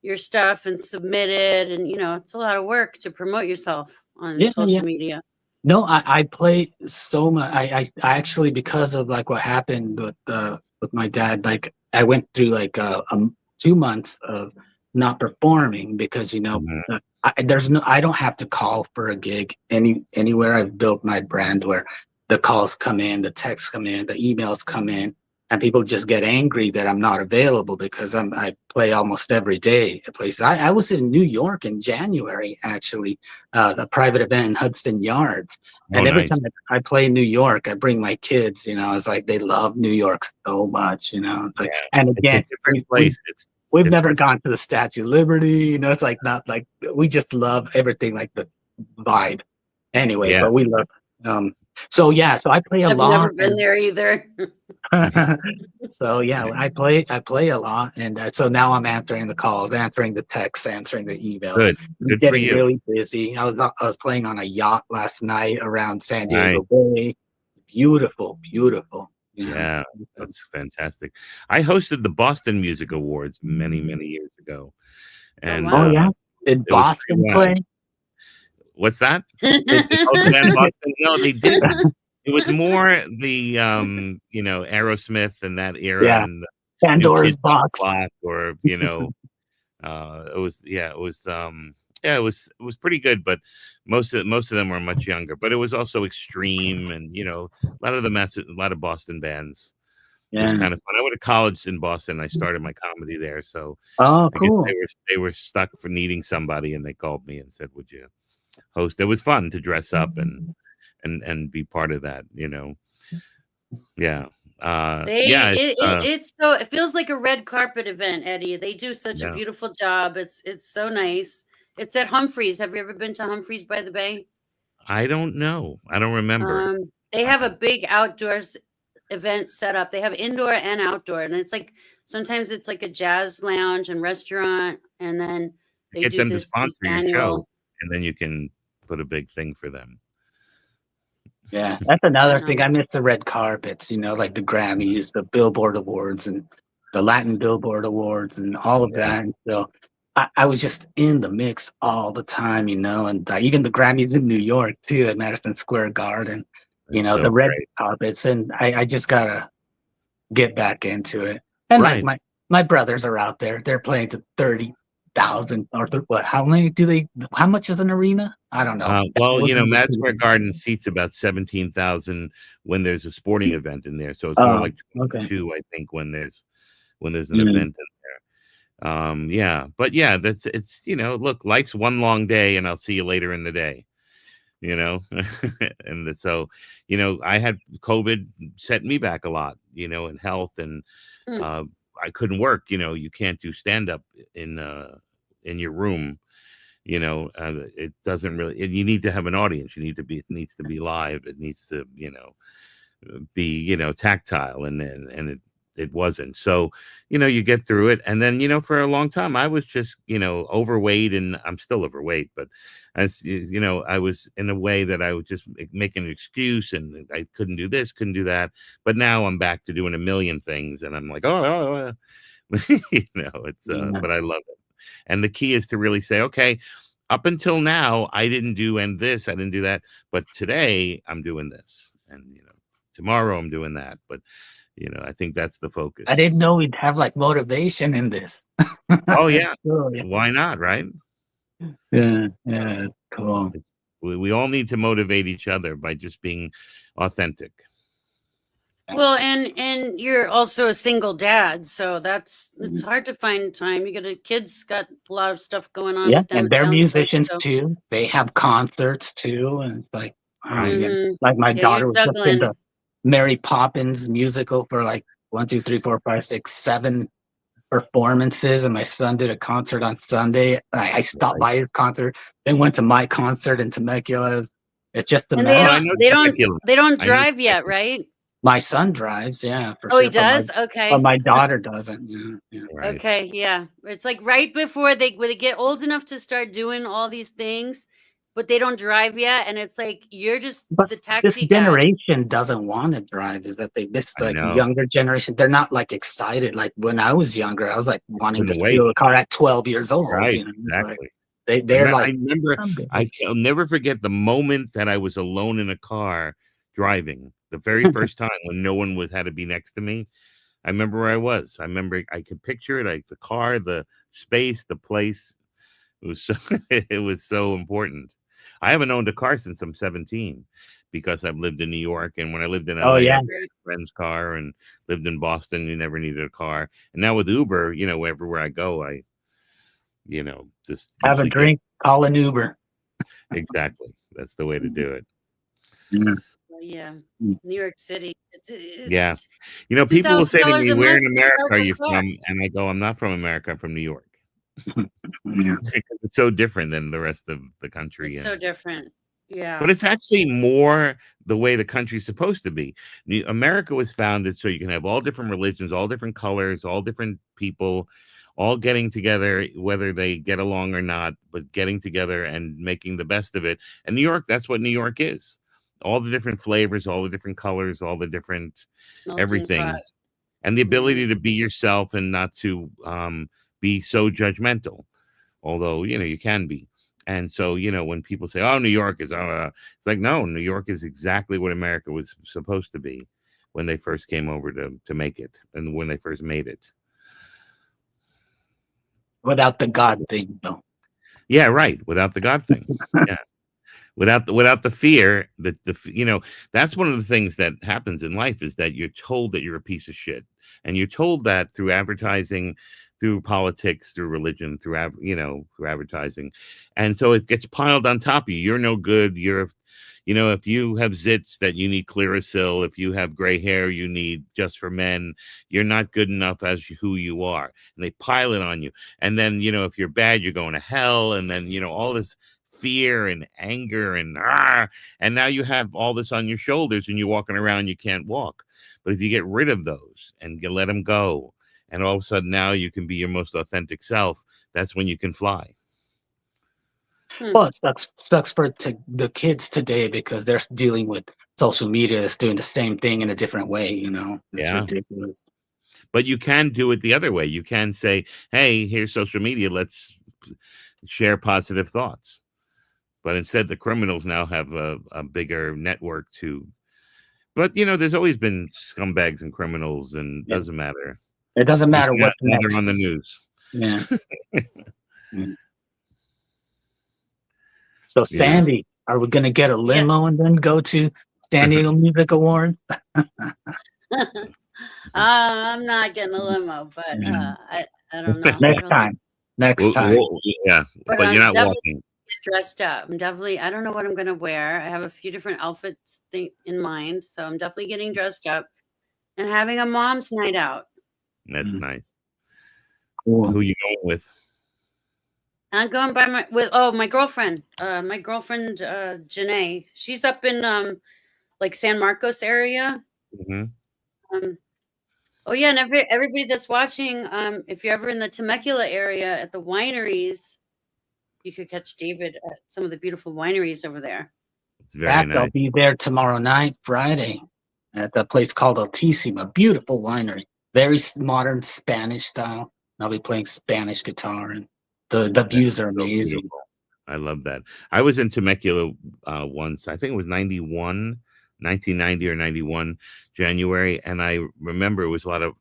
[SPEAKER 1] your stuff and submit it, and it's a lot of work to promote yourself on
[SPEAKER 3] Yeah,
[SPEAKER 1] social
[SPEAKER 3] yeah.
[SPEAKER 1] media.
[SPEAKER 3] No, I play so much. I actually, because of like what happened with my dad, like I went through like 2 months of not performing because
[SPEAKER 2] Mhm.
[SPEAKER 3] I don't have to call for a gig anywhere. I've built my brand where the calls come in, the texts come in, the emails come in, and people just get angry that I'm not available because I play almost every day at places. I was in New York in January actually, a private event in Hudson Yards. And
[SPEAKER 2] Oh,
[SPEAKER 3] every
[SPEAKER 2] nice.
[SPEAKER 3] time I play New York, I bring my kids, it's like they love New York so much, It's like,
[SPEAKER 2] Yeah.
[SPEAKER 3] and
[SPEAKER 2] It's
[SPEAKER 3] again,
[SPEAKER 2] a different place. It's
[SPEAKER 3] we've never
[SPEAKER 2] different.
[SPEAKER 3] gone to the Statue of Liberty, it's like not like we just love everything, like the vibe. Anyway,
[SPEAKER 2] Yeah.
[SPEAKER 3] but we love so yeah, so I play a
[SPEAKER 1] I've
[SPEAKER 3] lot.
[SPEAKER 1] never been there either.
[SPEAKER 3] So yeah, I play a lot, and so now I'm answering the calls, answering the texts, answering the emails.
[SPEAKER 2] Good.
[SPEAKER 3] I'm
[SPEAKER 2] Good for
[SPEAKER 3] getting
[SPEAKER 2] you.
[SPEAKER 3] really busy. I was playing on a yacht last night around San
[SPEAKER 2] Nice.
[SPEAKER 3] Diego Bay. Beautiful, beautiful.
[SPEAKER 2] Yeah, that's fantastic. I hosted the Boston Music Awards many, many years ago. And
[SPEAKER 1] wow.
[SPEAKER 3] Oh yeah, did
[SPEAKER 2] it was
[SPEAKER 3] Boston
[SPEAKER 2] pretty wild.
[SPEAKER 3] play?
[SPEAKER 2] What's that? Did both band Boston? No, they didn't. It was more the Aerosmith and that era,
[SPEAKER 3] Yeah,
[SPEAKER 2] and New
[SPEAKER 3] Pandora's
[SPEAKER 2] Kids on the
[SPEAKER 3] Box.
[SPEAKER 2] Block, or it was pretty good, but most of them were much younger. But it was also extreme, and a lot of Boston bands. It was
[SPEAKER 3] Yeah.
[SPEAKER 2] kind of fun. I went to college in Boston. I started my comedy there, so
[SPEAKER 3] Oh,
[SPEAKER 2] I guess
[SPEAKER 3] cool.
[SPEAKER 2] they were stuck for needing somebody, and they called me and said, "Would you host?" It was fun to dress up and be part of that, Yeah.
[SPEAKER 1] It feels like a red carpet event, Eddie. They do such a
[SPEAKER 2] Yeah.
[SPEAKER 1] beautiful job. It's so nice. It's at Humphreys. Have you ever been to Humphreys by the Bay?
[SPEAKER 2] I don't know. I don't remember.
[SPEAKER 1] They have a big outdoors event set up. They have indoor and outdoor, and sometimes it's like a jazz lounge and restaurant, and then they
[SPEAKER 2] Get
[SPEAKER 1] do
[SPEAKER 2] them to
[SPEAKER 1] this
[SPEAKER 2] sponsor your show,
[SPEAKER 1] annual.
[SPEAKER 2] and then you can put a big thing for them.
[SPEAKER 3] Yeah, that's another
[SPEAKER 1] Yeah.
[SPEAKER 3] thing. I miss the red carpets, like the Grammys, the Billboard Awards, and the Latin Billboard Awards, and all of
[SPEAKER 2] Yeah.
[SPEAKER 3] that. And so I was just in the mix all the time, and even the Grammys in New York too, at Madison Square Garden.
[SPEAKER 2] That's so
[SPEAKER 3] The red
[SPEAKER 2] great.
[SPEAKER 3] carpets, and I just gotta get back into it. And
[SPEAKER 2] Right.
[SPEAKER 3] my brothers are out there; they're playing to 30,000 or what? How much is an arena? I don't know.
[SPEAKER 2] Well,
[SPEAKER 3] Those numbers
[SPEAKER 2] Madison
[SPEAKER 3] too.
[SPEAKER 2] Square Garden seats about 17,000 when there's a sporting event in there, so it's more like
[SPEAKER 3] Okay.
[SPEAKER 2] 22, I think, when there's an
[SPEAKER 3] Mm.
[SPEAKER 2] event in there. Yeah, but yeah, it's look, life's one long day, and I'll see you later in the day. And so, I had COVID set me back a lot, in health, and
[SPEAKER 1] Hmm.
[SPEAKER 2] I couldn't work. You can't do stand up in your room. It doesn't really. You need to have an audience. It needs to be live. It needs to, be tactile, and it wasn't. So, you get through it, and then for a long time I was just overweight, and I'm still overweight, but as I was in a way that I would just make an excuse, and I couldn't do this, couldn't do that. But now I'm back to doing a million things, and I'm like, it's
[SPEAKER 3] Yeah.
[SPEAKER 2] but I love it. And the key is to really say, okay, up until now, I didn't do this, I didn't do that, but today I'm doing this, and tomorrow I'm doing that. But I think that's the focus.
[SPEAKER 3] I didn't know we'd have like motivation in this.
[SPEAKER 2] Oh yeah,
[SPEAKER 3] So, yeah.
[SPEAKER 2] why not, right?
[SPEAKER 3] Yeah, cool.
[SPEAKER 2] We all need to motivate each other by just being authentic.
[SPEAKER 1] Well, and you're also a single dad, so it's hard to find time. You got kids got a lot of stuff going on.
[SPEAKER 3] Yeah,
[SPEAKER 1] with them,
[SPEAKER 3] and
[SPEAKER 1] it
[SPEAKER 3] they're
[SPEAKER 1] sounds
[SPEAKER 3] musicians
[SPEAKER 1] like, so.
[SPEAKER 3] too. They have concerts too, and like,
[SPEAKER 1] Mhm.
[SPEAKER 3] like my
[SPEAKER 1] Yeah,
[SPEAKER 3] daughter
[SPEAKER 1] you're
[SPEAKER 3] was just in
[SPEAKER 1] juggling.
[SPEAKER 3] the Mary Poppins musical for like 1, 2, 3, 4, 5, 6, 7 performances, and my son did a concert on Sunday. I stopped by his concert, then went to my concert in Temecula. It's just a
[SPEAKER 1] And they
[SPEAKER 2] Oh,
[SPEAKER 3] matter.
[SPEAKER 2] I know
[SPEAKER 1] don't
[SPEAKER 2] Temecula.
[SPEAKER 1] they don't
[SPEAKER 2] I know
[SPEAKER 1] drive yet,
[SPEAKER 2] Temecula.
[SPEAKER 1] right?
[SPEAKER 3] My son drives, yeah, for
[SPEAKER 1] Oh, he
[SPEAKER 3] sure.
[SPEAKER 1] does? Okay.
[SPEAKER 3] But my daughter doesn't. Yeah.
[SPEAKER 2] Right.
[SPEAKER 1] Okay, yeah. It's like right before they get old enough to start doing all these things, but they don't drive yet, and it's like you're just
[SPEAKER 3] But
[SPEAKER 1] the
[SPEAKER 3] this
[SPEAKER 1] taxi dad.
[SPEAKER 3] generation doesn't want to drive. Is that this
[SPEAKER 2] I
[SPEAKER 3] like
[SPEAKER 2] know.
[SPEAKER 3] younger generation? They're not like excited. Like when I was younger, I was like wanting to
[SPEAKER 2] Couldn't wait.
[SPEAKER 3] steal a car at 12 years old.
[SPEAKER 2] Right,
[SPEAKER 3] Like,
[SPEAKER 2] exactly.
[SPEAKER 3] they're
[SPEAKER 2] I
[SPEAKER 3] like,
[SPEAKER 2] remember,
[SPEAKER 3] I'm good.
[SPEAKER 2] I'll never forget the moment that I was alone in a car driving. The very first time when no one had to be next to me. I remember where I was. I remember I could picture it, like the car, the space, the place. It was so, it was so important. I haven't owned a car since I'm 17 because I've lived in New York, and when I lived in LA,
[SPEAKER 3] Oh
[SPEAKER 2] I
[SPEAKER 3] yeah,
[SPEAKER 2] had a friend's car, and lived in Boston. You never needed a car, and now with Uber, everywhere I go, I just
[SPEAKER 3] have a
[SPEAKER 2] usually
[SPEAKER 3] drink, call an Uber.
[SPEAKER 2] exactly. That's the way to do it.
[SPEAKER 3] Yeah.
[SPEAKER 1] Well, yeah,
[SPEAKER 3] Mm.
[SPEAKER 1] New York City.
[SPEAKER 2] Yeah.
[SPEAKER 1] It's
[SPEAKER 2] People will say to
[SPEAKER 1] $2,000
[SPEAKER 2] me,
[SPEAKER 1] a
[SPEAKER 2] "Where in
[SPEAKER 1] month to
[SPEAKER 2] America
[SPEAKER 1] park
[SPEAKER 2] are
[SPEAKER 1] a
[SPEAKER 2] you
[SPEAKER 1] car.
[SPEAKER 2] from?" And I go, "I'm not from America. I'm from New York."
[SPEAKER 3] Yeah.
[SPEAKER 2] Because it's so different than the rest of the country.
[SPEAKER 1] It's so different.
[SPEAKER 2] But
[SPEAKER 1] Yeah.
[SPEAKER 2] it's actually more the way the country's supposed to be. America was founded so you can have all different religions, all different colors, all different people, all getting together, whether they get along or not, but getting together and making the best of it. And New York, that's what New York is. All the different flavors, all the different colors, all the different
[SPEAKER 1] Melting pot.
[SPEAKER 2] everything's, and the ability to be yourself and not to be so judgmental. Although, you can be. And so, when people say, "Oh, New York is," it's like, no, New York is exactly what America was supposed to be when they first came over to make it, and when they first made it.
[SPEAKER 3] Without the God thing, though.
[SPEAKER 2] Yeah, right. Without the God thing. Yeah. Without the fear that that's one of the things that happens in life is that you're told that you're a piece of shit, and you're told that through advertising, through politics, through religion, through advertising, and so it gets piled on top of you. You're no good. If you have zits, that you need Clearasil. If you have gray hair, you need Just for Men. You're not good enough as who you are, and they pile it on you. And then if you're bad, you're going to hell, and then all this fear and anger and now you have all this on your shoulders, and you're walking around, you can't walk. But if you get rid of those and you let them go, and all of a sudden now you can be your most authentic self, that's when you can fly.
[SPEAKER 3] Well, it sucks for the kids today because they're dealing with social media that's doing the same thing in a different way. It's
[SPEAKER 2] Yeah.
[SPEAKER 3] ridiculous.
[SPEAKER 2] But you can do it the other way. You can say, "Hey, here's social media. Let's share positive thoughts." But instead, the criminals now have a bigger network to. But there's always been scumbags and criminals, and
[SPEAKER 3] Yeah.
[SPEAKER 2] doesn't matter.
[SPEAKER 3] It doesn't matter what's
[SPEAKER 2] Now they're
[SPEAKER 3] next.
[SPEAKER 2] on the news.
[SPEAKER 3] Yeah. Mm. So Sandy, are we gonna get a limo and then go to San Diego Music Award?
[SPEAKER 1] I'm not getting a limo, but I don't know.
[SPEAKER 3] Next time.
[SPEAKER 2] Yeah, but you're not walking.
[SPEAKER 1] Get dressed up. I don't know what I'm gonna wear. I have a few different outfits in mind, so I'm definitely getting dressed up and having a mom's night out.
[SPEAKER 2] That's nice.
[SPEAKER 3] Cool.
[SPEAKER 2] Who you going with?
[SPEAKER 1] I'm going by my girlfriend. My girlfriend Janae. She's up in like San Marcos area.
[SPEAKER 2] Mm-hmm.
[SPEAKER 1] Oh yeah, and everybody that's watching, if you're ever in the Temecula area at the wineries, you could catch David at some of the beautiful wineries over there.
[SPEAKER 2] It's very nice.
[SPEAKER 3] I'll be there tomorrow night, Friday, at a place called Altísima. Beautiful winery, very modern Spanish style. I'll be playing Spanish guitar, and the views are amazing.
[SPEAKER 2] I love that. I was in Temecula once. I think it was 1990 or 91, January. And I remember it was a lot of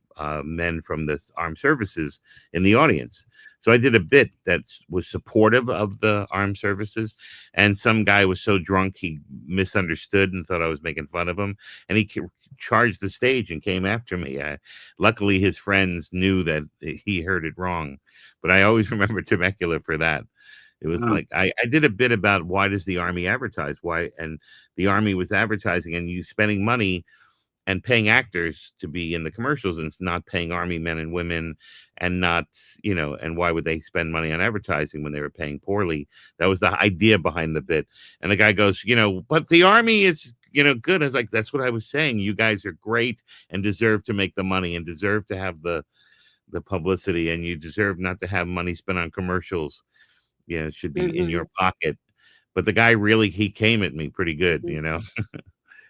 [SPEAKER 2] men from the armed services in the audience. So I did a bit that was supportive of the armed services. And some guy was so drunk he misunderstood and thought I was making fun of him. And he charged the stage and came after me. Luckily, his friends knew that he heard it wrong. But I always remember Temecula for that. It was like I did a bit about why does the Army advertise? Why? And the Army was advertising and you spending money and paying actors to be in the commercials and not paying Army men and women and not, and why would they spend money on advertising when they were paying poorly? That was the idea behind the bit. And the guy goes, but the Army is, good. I was like, that's what I was saying. You guys are great and deserve to make the money and deserve to have the publicity, and you deserve not to have money spent on commercials. Yeah, it should be in your pocket. But the guy he came at me pretty good,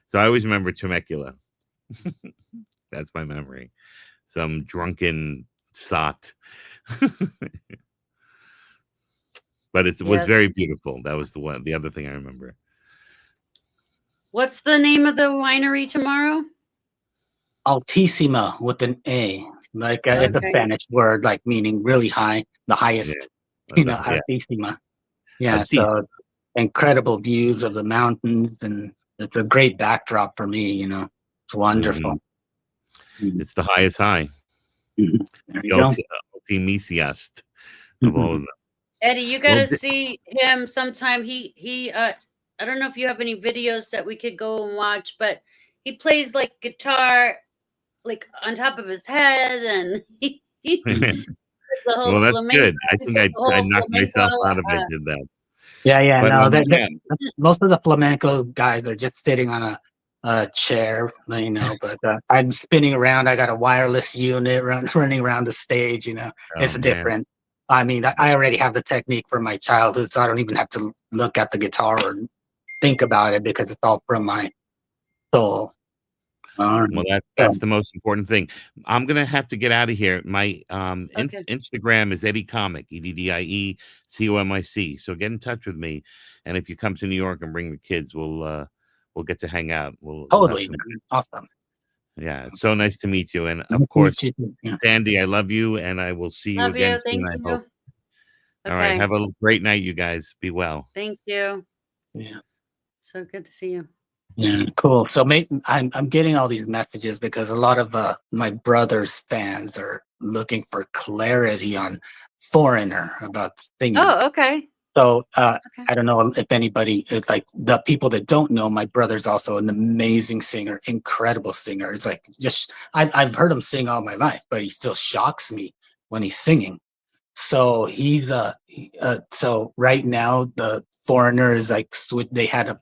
[SPEAKER 2] So I always remember Temecula. That's my memory. Some drunken sot. But it was very beautiful. That was the other thing I remember.
[SPEAKER 1] What's the name of the winery tomorrow?
[SPEAKER 3] Altísima with an A. Like it's a Spanish word, like meaning really high, the highest. Altísima. Yeah, so incredible views of the mountains, and it's a great backdrop for me. It's wonderful.
[SPEAKER 2] It's the highest high.
[SPEAKER 3] There you go.
[SPEAKER 2] Ultimiciast of all of them.
[SPEAKER 1] Eddie, you got to see him sometime. He I don't know if you have any videos that we could go and watch, but he plays like guitar, like on top of his head, and
[SPEAKER 2] well, that's good. I think I knocked myself out of it. Did that?
[SPEAKER 3] Yeah. But no, most of the flamenco guys are just sitting on a chair, But I'm spinning around. I got a wireless unit running around the stage. It's different. I mean, I already have the technique from my childhood, so I don't even have to look at the guitar or think about it because it's all from my soul.
[SPEAKER 2] Well, that's the most important thing. I'm gonna have to get out of here. My Instagram is Eddie Comic, EDDIECOMIC. So get in touch with me, and if you come to New York and bring the kids, we'll get to hang out.
[SPEAKER 3] Totally awesome.
[SPEAKER 2] Yeah, it's so nice to meet you, and of course, Sandy, I love you, and I will see you again soon. I hope. All right, have a great night, you guys. Be well.
[SPEAKER 1] Thank you.
[SPEAKER 3] Yeah.
[SPEAKER 1] So good to see you.
[SPEAKER 3] Yeah, cool. So I'm getting all these messages because a lot of my brother's fans are looking for clarity on Foreigner about singing.
[SPEAKER 1] Oh, okay.
[SPEAKER 3] So I don't know if anybody is like the people that don't know. My brother's also an amazing singer, incredible singer. It's like I've heard him sing all my life, but he still shocks me when he's singing. So he's so right now the Foreigner is like they had a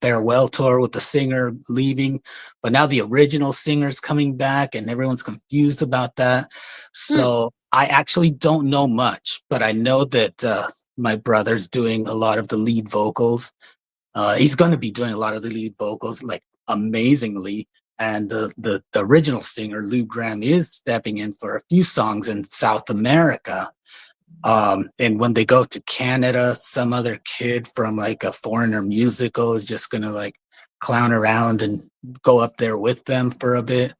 [SPEAKER 3] farewell tour with the singer leaving, but now the original singer's coming back and everyone's confused about that. So I actually don't know much, but I know that my brother's doing a lot of the lead vocals. He's going to be doing a lot of the lead vocals like amazingly. And the original singer, Lou Graham, is stepping in for a few songs in South America. And when they go to Canada, some other kid from like a Foreigner musical is just gonna like clown around and go up there with them for a bit.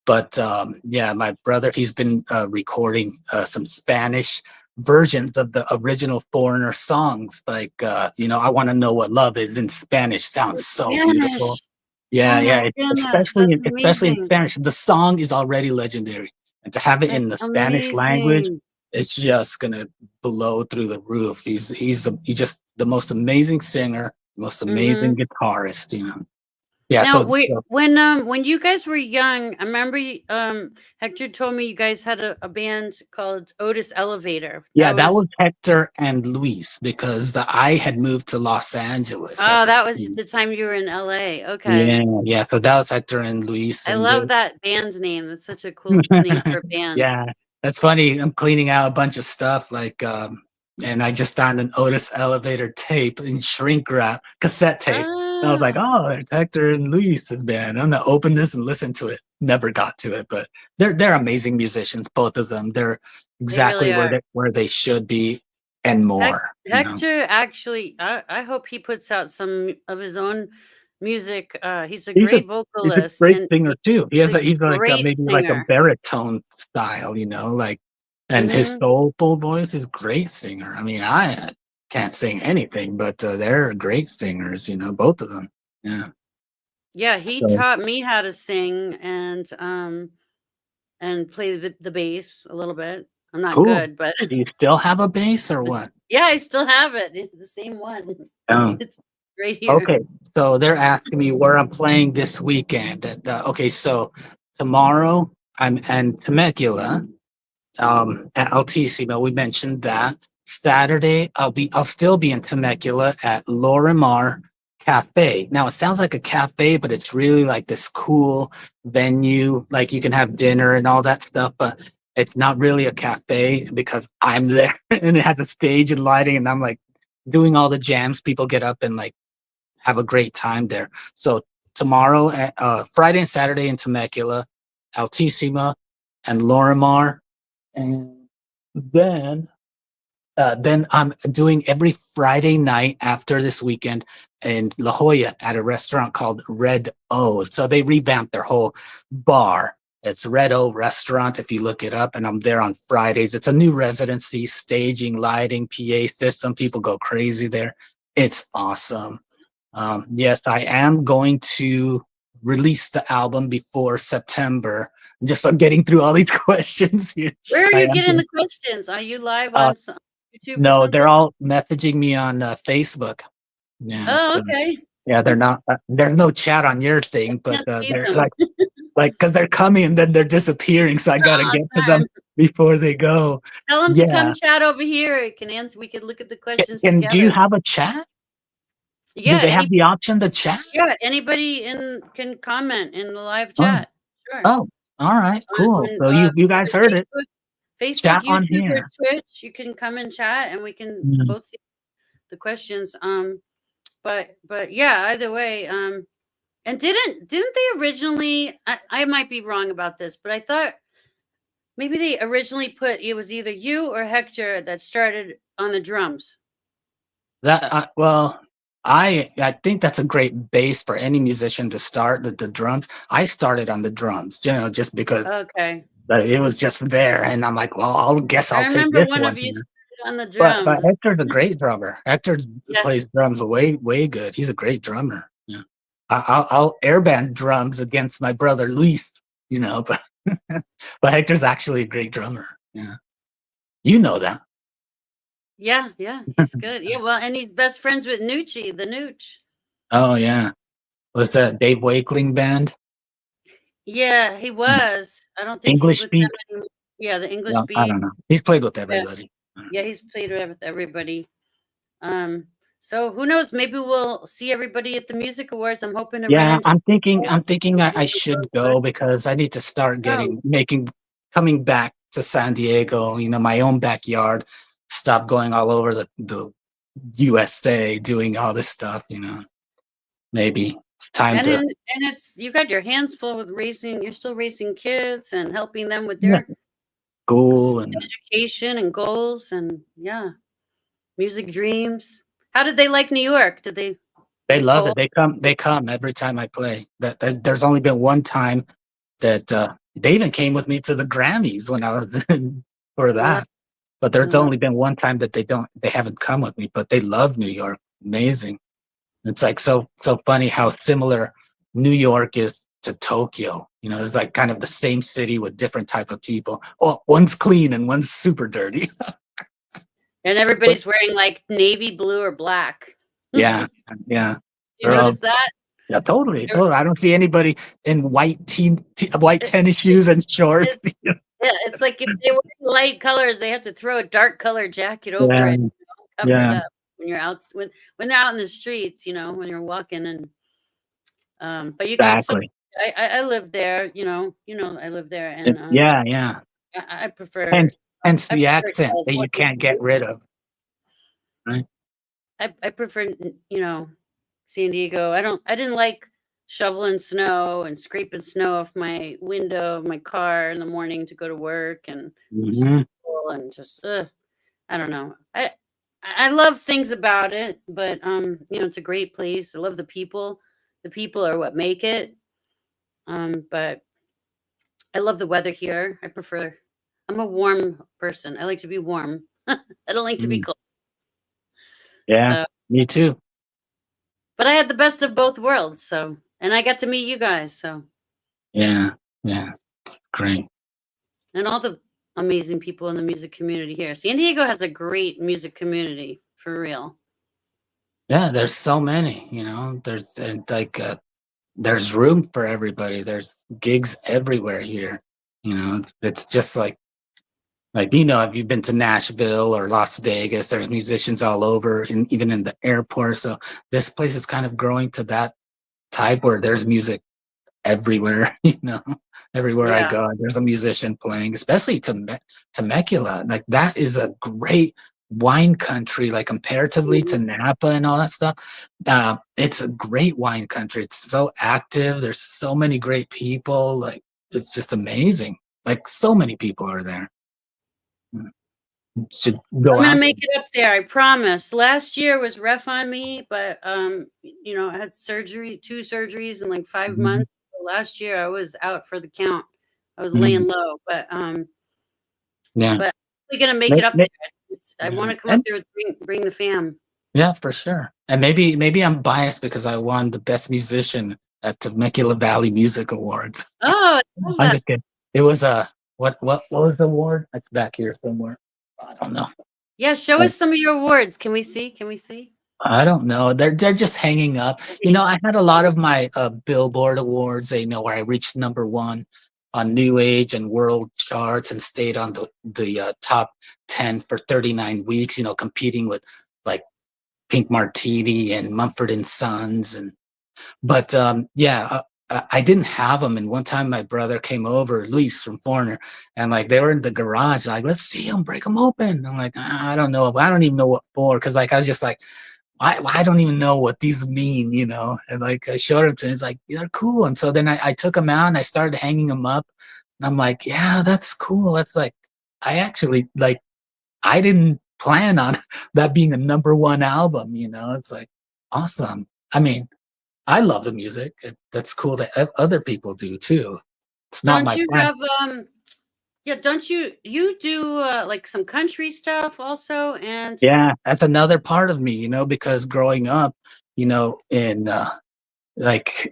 [SPEAKER 3] But yeah, my brother, he's been recording some Spanish versions of the original Foreigner songs. Like, I Want to Know What Love Is in Spanish sounds so beautiful. Yeah. Especially in Spanish. The song is already legendary. And to have it in the Spanish language, it's just gonna blow through the roof. He's just the most amazing singer, most amazing guitarist. Yeah.
[SPEAKER 1] Now, when you guys were young, I remember Hector told me you guys had a band called Otis Elevator.
[SPEAKER 3] That was Hector and Luis because I had moved to Los Angeles.
[SPEAKER 1] Oh, that was the time you were in LA. Okay.
[SPEAKER 3] Yeah. So that was Hector and Luis.
[SPEAKER 1] I love that band's name. That's such a cool name for a band.
[SPEAKER 3] Yeah. That's funny. I'm cleaning out a bunch of stuff like, and I just found an Otis Elevator tape in shrink wrap, cassette tape. And I was like, oh, it's Hector and Luis band. I'm gonna open this and listen to it. Never got to it, but they're amazing musicians, both of them. They're exactly where they should be. and more. You know?
[SPEAKER 1] Hector actually, I hope he puts out some of his own music. He's a
[SPEAKER 3] He's a
[SPEAKER 1] great
[SPEAKER 3] he's a
[SPEAKER 1] vocalist
[SPEAKER 3] great
[SPEAKER 1] and
[SPEAKER 3] singer too.
[SPEAKER 1] he's a
[SPEAKER 3] He's like
[SPEAKER 1] great
[SPEAKER 3] maybe like a
[SPEAKER 1] singer.
[SPEAKER 3] baritone style, you know, like, and his
[SPEAKER 1] Hmm.
[SPEAKER 3] soulful voice is great singer. I mean, I can't sing anything, but they're great singers, you know, both of them. Yeah.
[SPEAKER 1] Yeah, he
[SPEAKER 3] So,
[SPEAKER 1] taught me how to sing and play the bass a little bit. I'm not
[SPEAKER 3] cool.
[SPEAKER 1] good, but
[SPEAKER 3] Do you still have a bass or what?
[SPEAKER 1] yeah, I still have it. It's the same one.
[SPEAKER 3] Oh,
[SPEAKER 1] It's right here.
[SPEAKER 3] okay. So they're asking me where I'm playing this weekend. Okay, so tomorrow I'm in Temecula, at Altissimo. We mentioned that. Saturday I'll still be in Temecula at Lorimar Cafe. Now it sounds like a cafe, but it's really like this cool venue. Like you can have dinner and all that stuff, but it's not really a cafe because I'm there and it has a stage and lighting, and I'm like doing all the jams. People get up and like have a great time there. So tomorrow, Friday and Saturday in Temecula, Altissima, and Lorimar, and then then I'm doing every Friday night after this weekend in La Jolla at a restaurant called Red O. So they revamped their whole bar. It's Red O Restaurant if you look it up, and I'm there on Fridays. It's a new residency, staging, lighting, PA system. People go crazy there. It's awesome. Yes, I am going to release the album before September. I'm just getting through all these questions here.
[SPEAKER 1] Where are
[SPEAKER 3] I
[SPEAKER 1] you
[SPEAKER 3] am
[SPEAKER 1] getting
[SPEAKER 3] doing-
[SPEAKER 1] the questions? Are you live
[SPEAKER 3] uh,
[SPEAKER 1] on YouTube or
[SPEAKER 3] no,
[SPEAKER 1] something?
[SPEAKER 3] they're all messaging me on Facebook. Yeah,
[SPEAKER 1] Oh,
[SPEAKER 3] so,
[SPEAKER 1] okay.
[SPEAKER 3] yeah, they're not. There's no chat on your thing, but
[SPEAKER 1] Can't see
[SPEAKER 3] they're
[SPEAKER 1] them.
[SPEAKER 3] like because they're coming and then they're disappearing. So I gotta
[SPEAKER 1] Aw,
[SPEAKER 3] get to them
[SPEAKER 1] darn.
[SPEAKER 3] before they go.
[SPEAKER 1] Tell them to come
[SPEAKER 3] Yeah.
[SPEAKER 1] chat over here. It can answer. We could look at the questions
[SPEAKER 3] Do you
[SPEAKER 1] together.
[SPEAKER 3] have a chat? Do
[SPEAKER 1] Yeah,
[SPEAKER 3] they have the option to chat?
[SPEAKER 1] anybody can comment in the live
[SPEAKER 3] Oh,
[SPEAKER 1] chat. Sure.
[SPEAKER 3] oh, all right, cool.
[SPEAKER 1] On,
[SPEAKER 3] So you guys heard it.
[SPEAKER 1] Facebook,
[SPEAKER 3] Chat on
[SPEAKER 1] YouTube, or
[SPEAKER 3] here.
[SPEAKER 1] Twitch. You can come and chat, and we can
[SPEAKER 3] Mm.
[SPEAKER 1] both see the questions. But yeah, either way. And didn't they originally? I might be wrong about this, but I thought maybe they originally put it was either you or Hector that started on the drums.
[SPEAKER 3] That well, I think that's a great base for any musician to start the drums. I started on the drums, you know, just because
[SPEAKER 1] Okay.
[SPEAKER 3] it was just there, and I'm like, well, I'll
[SPEAKER 1] I
[SPEAKER 3] take
[SPEAKER 1] remember
[SPEAKER 3] this
[SPEAKER 1] one
[SPEAKER 3] one
[SPEAKER 1] of you
[SPEAKER 3] here.
[SPEAKER 1] started on the
[SPEAKER 3] But
[SPEAKER 1] drums.
[SPEAKER 3] Hector's a great drummer. Hector
[SPEAKER 1] Yeah.
[SPEAKER 3] plays drums way good. He's a great drummer. Yeah, I'll airband drums against my brother Luis, you know, but but Hector's actually a great drummer. Yeah, you know that.
[SPEAKER 1] Yeah, he's good. Yeah, well, and he's best friends with Nucci, the Nooch.
[SPEAKER 3] Oh yeah, was that Dave Wakeling band?
[SPEAKER 1] Yeah, he was. I don't think he's
[SPEAKER 3] English
[SPEAKER 1] with them
[SPEAKER 3] Beat?
[SPEAKER 1] anymore. Yeah, the English
[SPEAKER 3] No, I
[SPEAKER 1] Beat.
[SPEAKER 3] don't know. He's played with
[SPEAKER 1] Yeah,
[SPEAKER 3] everybody.
[SPEAKER 1] yeah, he's played with everybody. So who knows? Maybe we'll see everybody at the music awards. I'm hoping to run
[SPEAKER 3] Yeah,
[SPEAKER 1] into.
[SPEAKER 3] I'm thinking I should go because I need to start
[SPEAKER 1] Oh,
[SPEAKER 3] coming back to San Diego, you know, my own backyard, stop going all over the USA doing all this stuff, you know. Maybe time
[SPEAKER 1] and
[SPEAKER 3] to
[SPEAKER 1] and it's you got your hands full with raising. You're still raising kids and helping them with
[SPEAKER 3] yeah,
[SPEAKER 1] their
[SPEAKER 3] school and
[SPEAKER 1] education and goals and yeah, music dreams. How did they like New York? Did they?
[SPEAKER 3] they
[SPEAKER 1] It
[SPEAKER 3] love
[SPEAKER 1] cold?
[SPEAKER 3] it. They come every time I play. There's only been one time that they even came with me to the Grammys when I was for
[SPEAKER 1] Uh,
[SPEAKER 3] that. But there's
[SPEAKER 1] uh,
[SPEAKER 3] only been one time that they haven't come with me, but they love New York. Amazing. It's like so funny how similar New York is to Tokyo. You know, it's like kind of the same city with different type of people. Oh, one's clean and one's super dirty.
[SPEAKER 1] and everybody's wearing like navy blue or black.
[SPEAKER 3] Yeah, yeah.
[SPEAKER 1] You
[SPEAKER 3] They're all
[SPEAKER 1] notice that?
[SPEAKER 3] yeah, totally,
[SPEAKER 1] Every-
[SPEAKER 3] totally. I don't see anybody in white
[SPEAKER 1] it-
[SPEAKER 3] tennis shoes and shorts.
[SPEAKER 1] Yeah, it's like if they wear light colors, they have to throw a dark color jacket over
[SPEAKER 3] Yeah,
[SPEAKER 1] it, cover it
[SPEAKER 3] yeah,
[SPEAKER 1] up when you're out when they're out in the streets, when you're walking and but you can still
[SPEAKER 3] exactly.
[SPEAKER 1] I live there, I live there and
[SPEAKER 3] Yeah, yeah.
[SPEAKER 1] I prefer
[SPEAKER 3] Hence
[SPEAKER 1] I
[SPEAKER 3] the
[SPEAKER 1] prefer
[SPEAKER 3] accent that you can't get
[SPEAKER 1] California.
[SPEAKER 3] rid of. Right?
[SPEAKER 1] I prefer San Diego. I didn't like shoveling snow and scraping snow off my window of my car in the morning to go to work and
[SPEAKER 3] Mhm.
[SPEAKER 1] school and just I don't know. I love things about it, but it's a great place. I love the people. The people are what make it. But I love the weather here. I'm a warm person. I like to be warm. I don't like to be
[SPEAKER 3] Mm.
[SPEAKER 1] cold.
[SPEAKER 3] Yeah,
[SPEAKER 1] So,
[SPEAKER 3] me too.
[SPEAKER 1] but I had the best of both worlds. So, and I got to meet you guys. So,
[SPEAKER 3] Yeah, yeah, it's great.
[SPEAKER 1] and all the amazing people in the music community here. San Diego has a great music community for real.
[SPEAKER 3] Yeah, there's so many, there's like there's room for everybody. There's gigs everywhere here. It's just like if you've been to Nashville or Las Vegas, there's musicians all over, and even in the airport. So this place is kind of growing to that type where there's music everywhere. Everywhere I
[SPEAKER 1] Yeah.
[SPEAKER 3] go, there's a musician playing, especially Temecula. Like that is a great wine country, like comparatively to Napa and all that stuff. It's a great wine country. It's so active. There's so many great people. Like it's just amazing. Like so many people are there. Should go
[SPEAKER 1] I'm gonna
[SPEAKER 3] out.
[SPEAKER 1] make it up there, I promise. Last year was rough on me, but I had surgery, 2 surgeries in like 5
[SPEAKER 3] Mhm,
[SPEAKER 1] months. So last year I was out for the count. I was
[SPEAKER 3] mhm.
[SPEAKER 1] laying low,
[SPEAKER 3] Yeah.
[SPEAKER 1] but I'm gonna make
[SPEAKER 3] May-
[SPEAKER 1] it up
[SPEAKER 3] may-
[SPEAKER 1] there. I
[SPEAKER 3] yeah.
[SPEAKER 1] want to come up there with bring the fam.
[SPEAKER 3] Yeah, for sure. And maybe I'm biased because I won the best musician at Temecula Valley Music Awards.
[SPEAKER 1] Oh, I love
[SPEAKER 3] I'm
[SPEAKER 1] that.
[SPEAKER 3] just kidding. It was a what was the award? It's back here somewhere. I don't know.
[SPEAKER 1] Yeah, show us some of your awards. Can we see? Can we see?
[SPEAKER 3] I don't know. They're just hanging up. I had a lot of my Billboard awards. Where I reached #1 on New Age and World Charts and stayed on the top 10 for 39 weeks. Competing with like Pink Martini and Mumford and Sons but yeah, I didn't have them. And one time my brother came over, Luis from Foreigner, and like they were in the garage, like, let's see them, break them open. I'm like, I don't know. I don't even know what for. Cause like, I was just like, I don't even know what these mean. And like, I showed them to him. It's like, they're cool. And so then I took them out and I started hanging them up. And I'm like, yeah, that's cool. That's like, I actually like, I didn't plan on that being a #1 album. It's like, awesome. I mean, I love the music. That's cool that other people do too. It's not
[SPEAKER 1] Don't
[SPEAKER 3] my
[SPEAKER 1] you
[SPEAKER 3] plan.
[SPEAKER 1] have yeah, don't you do like some country stuff also and
[SPEAKER 3] Yeah, that's another part of me, because growing up, in like,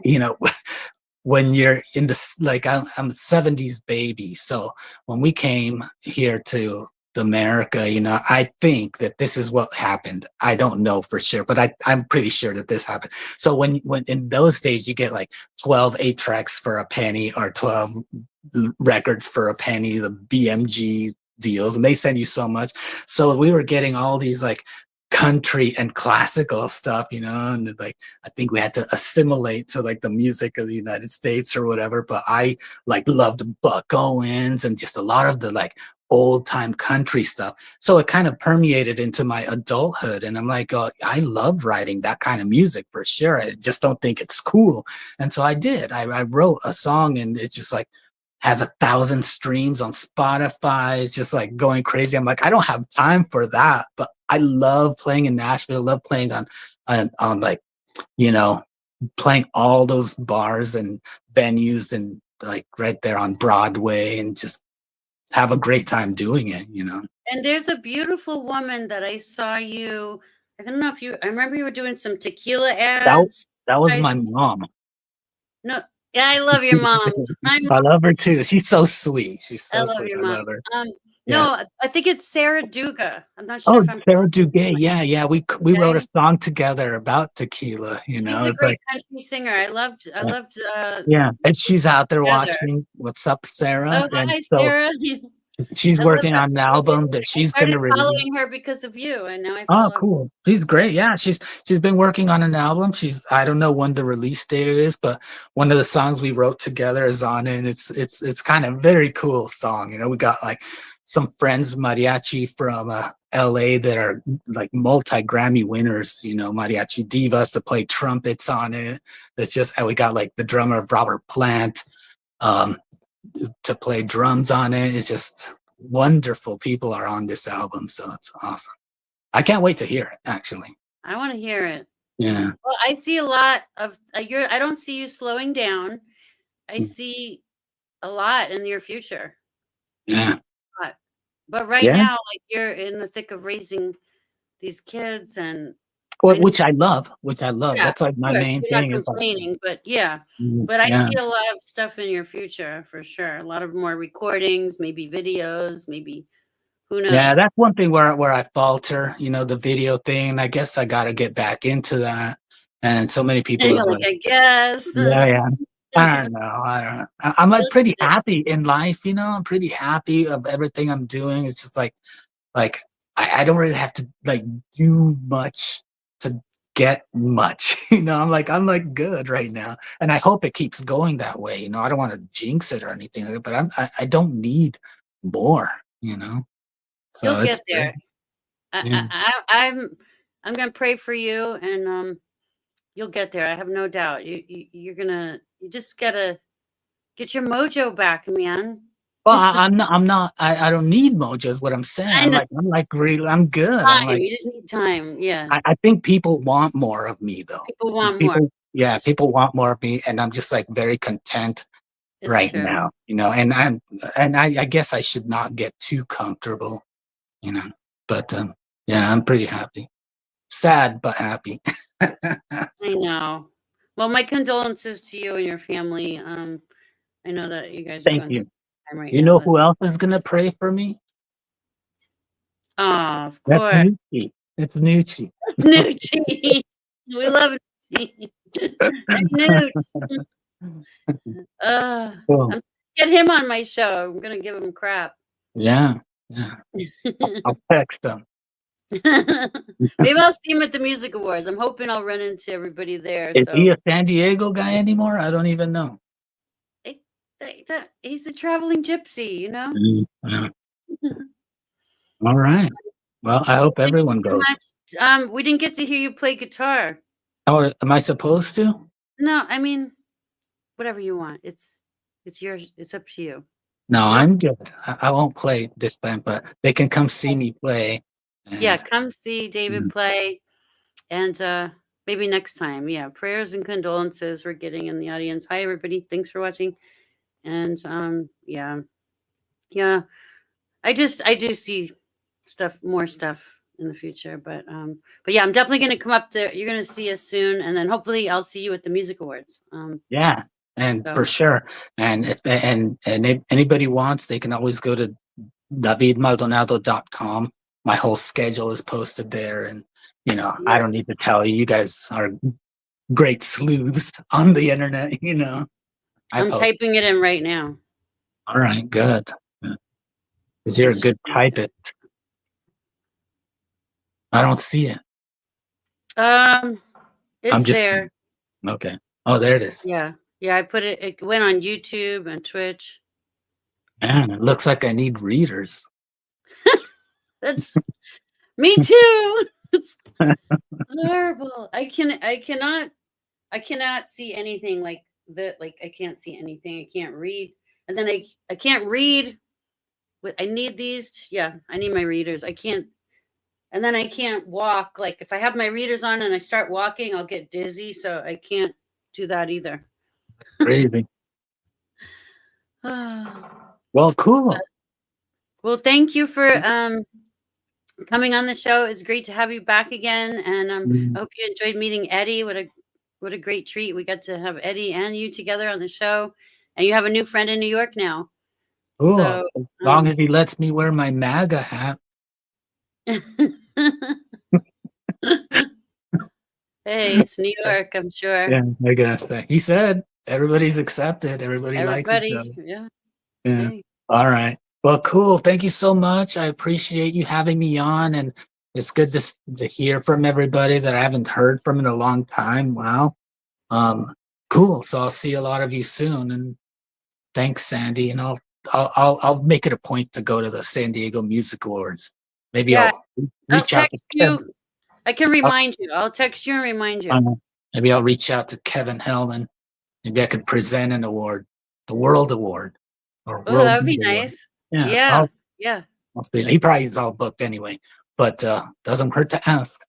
[SPEAKER 3] when you're in this, like I'm a 70s baby. So when we came here to America, I think that this is what happened. I don't know for sure, but I'm pretty sure that this happened. So when in those days you get like 12 8-tracks for a penny or 12 records for a penny, the BMG deals, and they send you so much. So we were getting all these like country and classical stuff, and like I think we had to assimilate to like the music of the United States or whatever. But I like loved Buck Owens and just a lot of the like old time country stuff. So it kind of permeated into my adulthood, and I'm like, oh, I love writing that kind of music for sure. I just don't think it's cool, and so I did. I wrote a song, and it's just like has 1,000 streams on Spotify. It's just like going crazy. I'm like, I don't have time for that, but I love playing in Nashville. Love playing on like, playing all those bars and venues and like right there on Broadway, and just have a great time doing it.
[SPEAKER 1] and there's a beautiful woman that I saw you. I don't know if I remember you were doing some tequila
[SPEAKER 3] That
[SPEAKER 1] ads.
[SPEAKER 3] that was
[SPEAKER 1] Guys,
[SPEAKER 3] my mom.
[SPEAKER 1] no, yeah, I love your mom.
[SPEAKER 3] I love her too. She's so sweet. She's
[SPEAKER 1] I
[SPEAKER 3] so
[SPEAKER 1] love
[SPEAKER 3] sweet.
[SPEAKER 1] your
[SPEAKER 3] I
[SPEAKER 1] mom.
[SPEAKER 3] love her.
[SPEAKER 1] Um,
[SPEAKER 3] Yeah.
[SPEAKER 1] no, I think it's Sarah Duga. I'm not sure
[SPEAKER 3] Oh,
[SPEAKER 1] if I'm
[SPEAKER 3] Sarah Duguay.
[SPEAKER 1] pronouncing
[SPEAKER 3] Yeah. We
[SPEAKER 1] it
[SPEAKER 3] wrote a
[SPEAKER 1] okay.
[SPEAKER 3] song together about tequila.
[SPEAKER 1] She's a
[SPEAKER 3] It's
[SPEAKER 1] great
[SPEAKER 3] like,
[SPEAKER 1] country singer. I loved
[SPEAKER 3] yeah. Yeah, and she's out there
[SPEAKER 1] together.
[SPEAKER 3] watching. What's up, Sarah?
[SPEAKER 1] Oh,
[SPEAKER 3] And
[SPEAKER 1] hi,
[SPEAKER 3] so
[SPEAKER 1] Sarah.
[SPEAKER 3] she's
[SPEAKER 1] I love
[SPEAKER 3] working
[SPEAKER 1] her.
[SPEAKER 3] on an album that
[SPEAKER 1] I
[SPEAKER 3] she's
[SPEAKER 1] started
[SPEAKER 3] gonna release.
[SPEAKER 1] following her because of you, and now I
[SPEAKER 3] Oh,
[SPEAKER 1] follow her.
[SPEAKER 3] cool. She's great. Yeah, she's been working on an album. I don't know when the release date it is, but one of the songs we wrote together is on it. And it's kind of very cool song. We got like some friends mariachi from LA that are like multi-Grammy winners, mariachi divas to play trumpets on it. It's just, and we got like the drummer Robert Plant um to play drums on it. It's just wonderful people are on this album, so it's awesome. I can't wait to hear it. Actually,
[SPEAKER 1] I want to hear it.
[SPEAKER 3] yeah.
[SPEAKER 1] Well, I see a lot of I don't see you slowing down. I
[SPEAKER 3] Mm.
[SPEAKER 1] see a lot in your future.
[SPEAKER 3] Yeah.
[SPEAKER 1] A lot. But right
[SPEAKER 3] Yeah.
[SPEAKER 1] now, like you're in the thick of raising these kids, and I
[SPEAKER 3] Well,
[SPEAKER 1] know,
[SPEAKER 3] which I love. Which I love.
[SPEAKER 1] yeah,
[SPEAKER 3] That's like
[SPEAKER 1] of
[SPEAKER 3] my
[SPEAKER 1] course,
[SPEAKER 3] main
[SPEAKER 1] you're not
[SPEAKER 3] thing. Is like,
[SPEAKER 1] complaining, but yeah. But I
[SPEAKER 3] yeah.
[SPEAKER 1] see a lot of stuff in your future for sure. A lot of more recordings, maybe videos, maybe who
[SPEAKER 3] Yeah,
[SPEAKER 1] knows?
[SPEAKER 3] that's one thing where I falter, the video thing. I guess I got to get back into that. And so many
[SPEAKER 1] And
[SPEAKER 3] people
[SPEAKER 1] you're
[SPEAKER 3] have
[SPEAKER 1] like,
[SPEAKER 3] like,
[SPEAKER 1] I guess.
[SPEAKER 3] yeah, yeah. I don't know. I don't know. I'm like
[SPEAKER 1] You'll
[SPEAKER 3] pretty
[SPEAKER 1] get it.
[SPEAKER 3] happy in life, I'm pretty happy of everything I'm doing. It's just like I don't really have to like do much to get much. I'm like good right now. And I hope it keeps going that way. I don't want to jinx it or anything like that, but I don't need more.
[SPEAKER 1] You'll
[SPEAKER 3] So it's
[SPEAKER 1] get
[SPEAKER 3] great.
[SPEAKER 1] there. I,
[SPEAKER 3] Yeah.
[SPEAKER 1] I'm gonna pray for you, and you'll get there. I have no doubt. You just gotta get your mojo back, man.
[SPEAKER 3] Well, I don't need mojo is what I'm saying.
[SPEAKER 1] I
[SPEAKER 3] I'm
[SPEAKER 1] know
[SPEAKER 3] like really, I'm good. I'm
[SPEAKER 1] time.
[SPEAKER 3] like,
[SPEAKER 1] You just need time. Yeah,
[SPEAKER 3] I think people want more of me though.
[SPEAKER 1] people want more.
[SPEAKER 3] Yeah,
[SPEAKER 1] It's,
[SPEAKER 3] people want more of me, and I'm just like very content
[SPEAKER 1] it's
[SPEAKER 3] right
[SPEAKER 1] true.
[SPEAKER 3] now, and I guess I should not get too comfortable, but yeah, I'm pretty happy. Sad, but happy.
[SPEAKER 1] I know. Well, my condolences to you and your family. I know that you guys are
[SPEAKER 3] Thank
[SPEAKER 1] going
[SPEAKER 3] you.
[SPEAKER 1] through time right
[SPEAKER 3] You
[SPEAKER 1] now.
[SPEAKER 3] know who else is gonna pray for me?
[SPEAKER 1] Oh, of
[SPEAKER 3] That's
[SPEAKER 1] course.
[SPEAKER 3] Nucci. It's Nucci.
[SPEAKER 1] Nucci. We love Nucci. Newt.
[SPEAKER 3] Cool.
[SPEAKER 1] I'm get him on my show. I'm gonna give him crap.
[SPEAKER 3] Yeah, yeah. I'll text them.
[SPEAKER 1] Maybe I'll see him at the music awards. I'm hoping I'll run into everybody there.
[SPEAKER 3] Is he
[SPEAKER 1] So
[SPEAKER 3] a San Diego guy anymore? I don't even know.
[SPEAKER 1] he's a traveling gypsy,
[SPEAKER 3] Yeah. All right. Well, I hope
[SPEAKER 1] Thank you
[SPEAKER 3] everyone
[SPEAKER 1] so
[SPEAKER 3] goes.
[SPEAKER 1] much. We didn't get to hear you play guitar.
[SPEAKER 3] Oh, am I supposed to?
[SPEAKER 1] No, I mean, whatever you want. It's yours. It's up to you.
[SPEAKER 3] No,
[SPEAKER 1] Yeah.
[SPEAKER 3] I'm good. I won't play this band, but they can come see me play.
[SPEAKER 1] Yeah,
[SPEAKER 3] And
[SPEAKER 1] come see David play, and maybe next time. Yeah, prayers and condolences we're getting in the audience. Hi, everybody. Thanks for watching. And yeah, I do see more stuff in the future, but yeah, I'm definitely gonna come up there. You're gonna see us soon, and then hopefully I'll see you at the music awards.
[SPEAKER 3] yeah, and
[SPEAKER 1] So
[SPEAKER 3] for sure. And if anybody wants, they can always go to davidmaldonado.com. My whole schedule is posted there, and I don't need to tell you. You guys are great sleuths on the internet.
[SPEAKER 1] I'm
[SPEAKER 3] post.
[SPEAKER 1] typing it in right now.
[SPEAKER 3] All right, good. Because you're a good type it. I don't see it.
[SPEAKER 1] It's there.
[SPEAKER 3] Okay. Oh, there it is.
[SPEAKER 1] Yeah, I put it. It went on YouTube and Twitch.
[SPEAKER 3] Man, it looks like I need readers.
[SPEAKER 1] That's me too. It's horrible. I cannot see anything like that. Like I can't see anything. I can't read, and then I can't read. I need these. Yeah, I need my readers. I can't, and then I can't walk. Like if I have my readers on and I start walking, I'll get dizzy. So I can't do that either.
[SPEAKER 3] Crazy. Well, cool.
[SPEAKER 1] Well, thank you for coming on the show. It's great to have you back again, and I hope you enjoyed meeting Eddie. What a great treat! We got to have Eddie and you together on the show, and you have a new friend in New York now.
[SPEAKER 3] Cool.
[SPEAKER 1] So,
[SPEAKER 3] as long as he lets me wear my MAGA hat.
[SPEAKER 1] Hey, it's New York, I'm sure.
[SPEAKER 3] Yeah, I guess that. He said everybody's accepted. Everybody likes each
[SPEAKER 1] Everybody,
[SPEAKER 3] other.
[SPEAKER 1] yeah.
[SPEAKER 3] Yeah.
[SPEAKER 1] Hey.
[SPEAKER 3] All right. Well, cool. Thank you so much. I appreciate you having me on, and it's good to hear from everybody that I haven't heard from in a long time. Wow. Cool. So I'll see a lot of you soon. And thanks, Sandy. And I'll make it a point to go to the San Diego Music Awards. Maybe
[SPEAKER 1] Yeah,
[SPEAKER 3] I'll
[SPEAKER 1] I'll
[SPEAKER 3] reach out
[SPEAKER 1] text
[SPEAKER 3] to Kevin.
[SPEAKER 1] you. I can remind you. I'll text you and remind you.
[SPEAKER 3] Maybe I'll reach out to Kevin Hellman. Maybe I could present an award, the World Award. Or
[SPEAKER 1] Oh,
[SPEAKER 3] World
[SPEAKER 1] that would be
[SPEAKER 3] Music Award.
[SPEAKER 1] nice.
[SPEAKER 3] Yeah.
[SPEAKER 1] Yeah.
[SPEAKER 3] He probably is all booked anyway. but doesn't hurt to ask.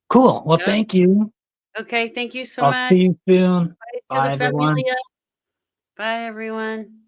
[SPEAKER 3] Cool. Well,
[SPEAKER 1] Yep.
[SPEAKER 3] thank you.
[SPEAKER 1] Okay, thank you so
[SPEAKER 3] I'll
[SPEAKER 1] much.
[SPEAKER 3] see you soon.
[SPEAKER 1] Bye to
[SPEAKER 3] Bye,
[SPEAKER 1] the
[SPEAKER 3] everyone.
[SPEAKER 1] familia. Bye, everyone.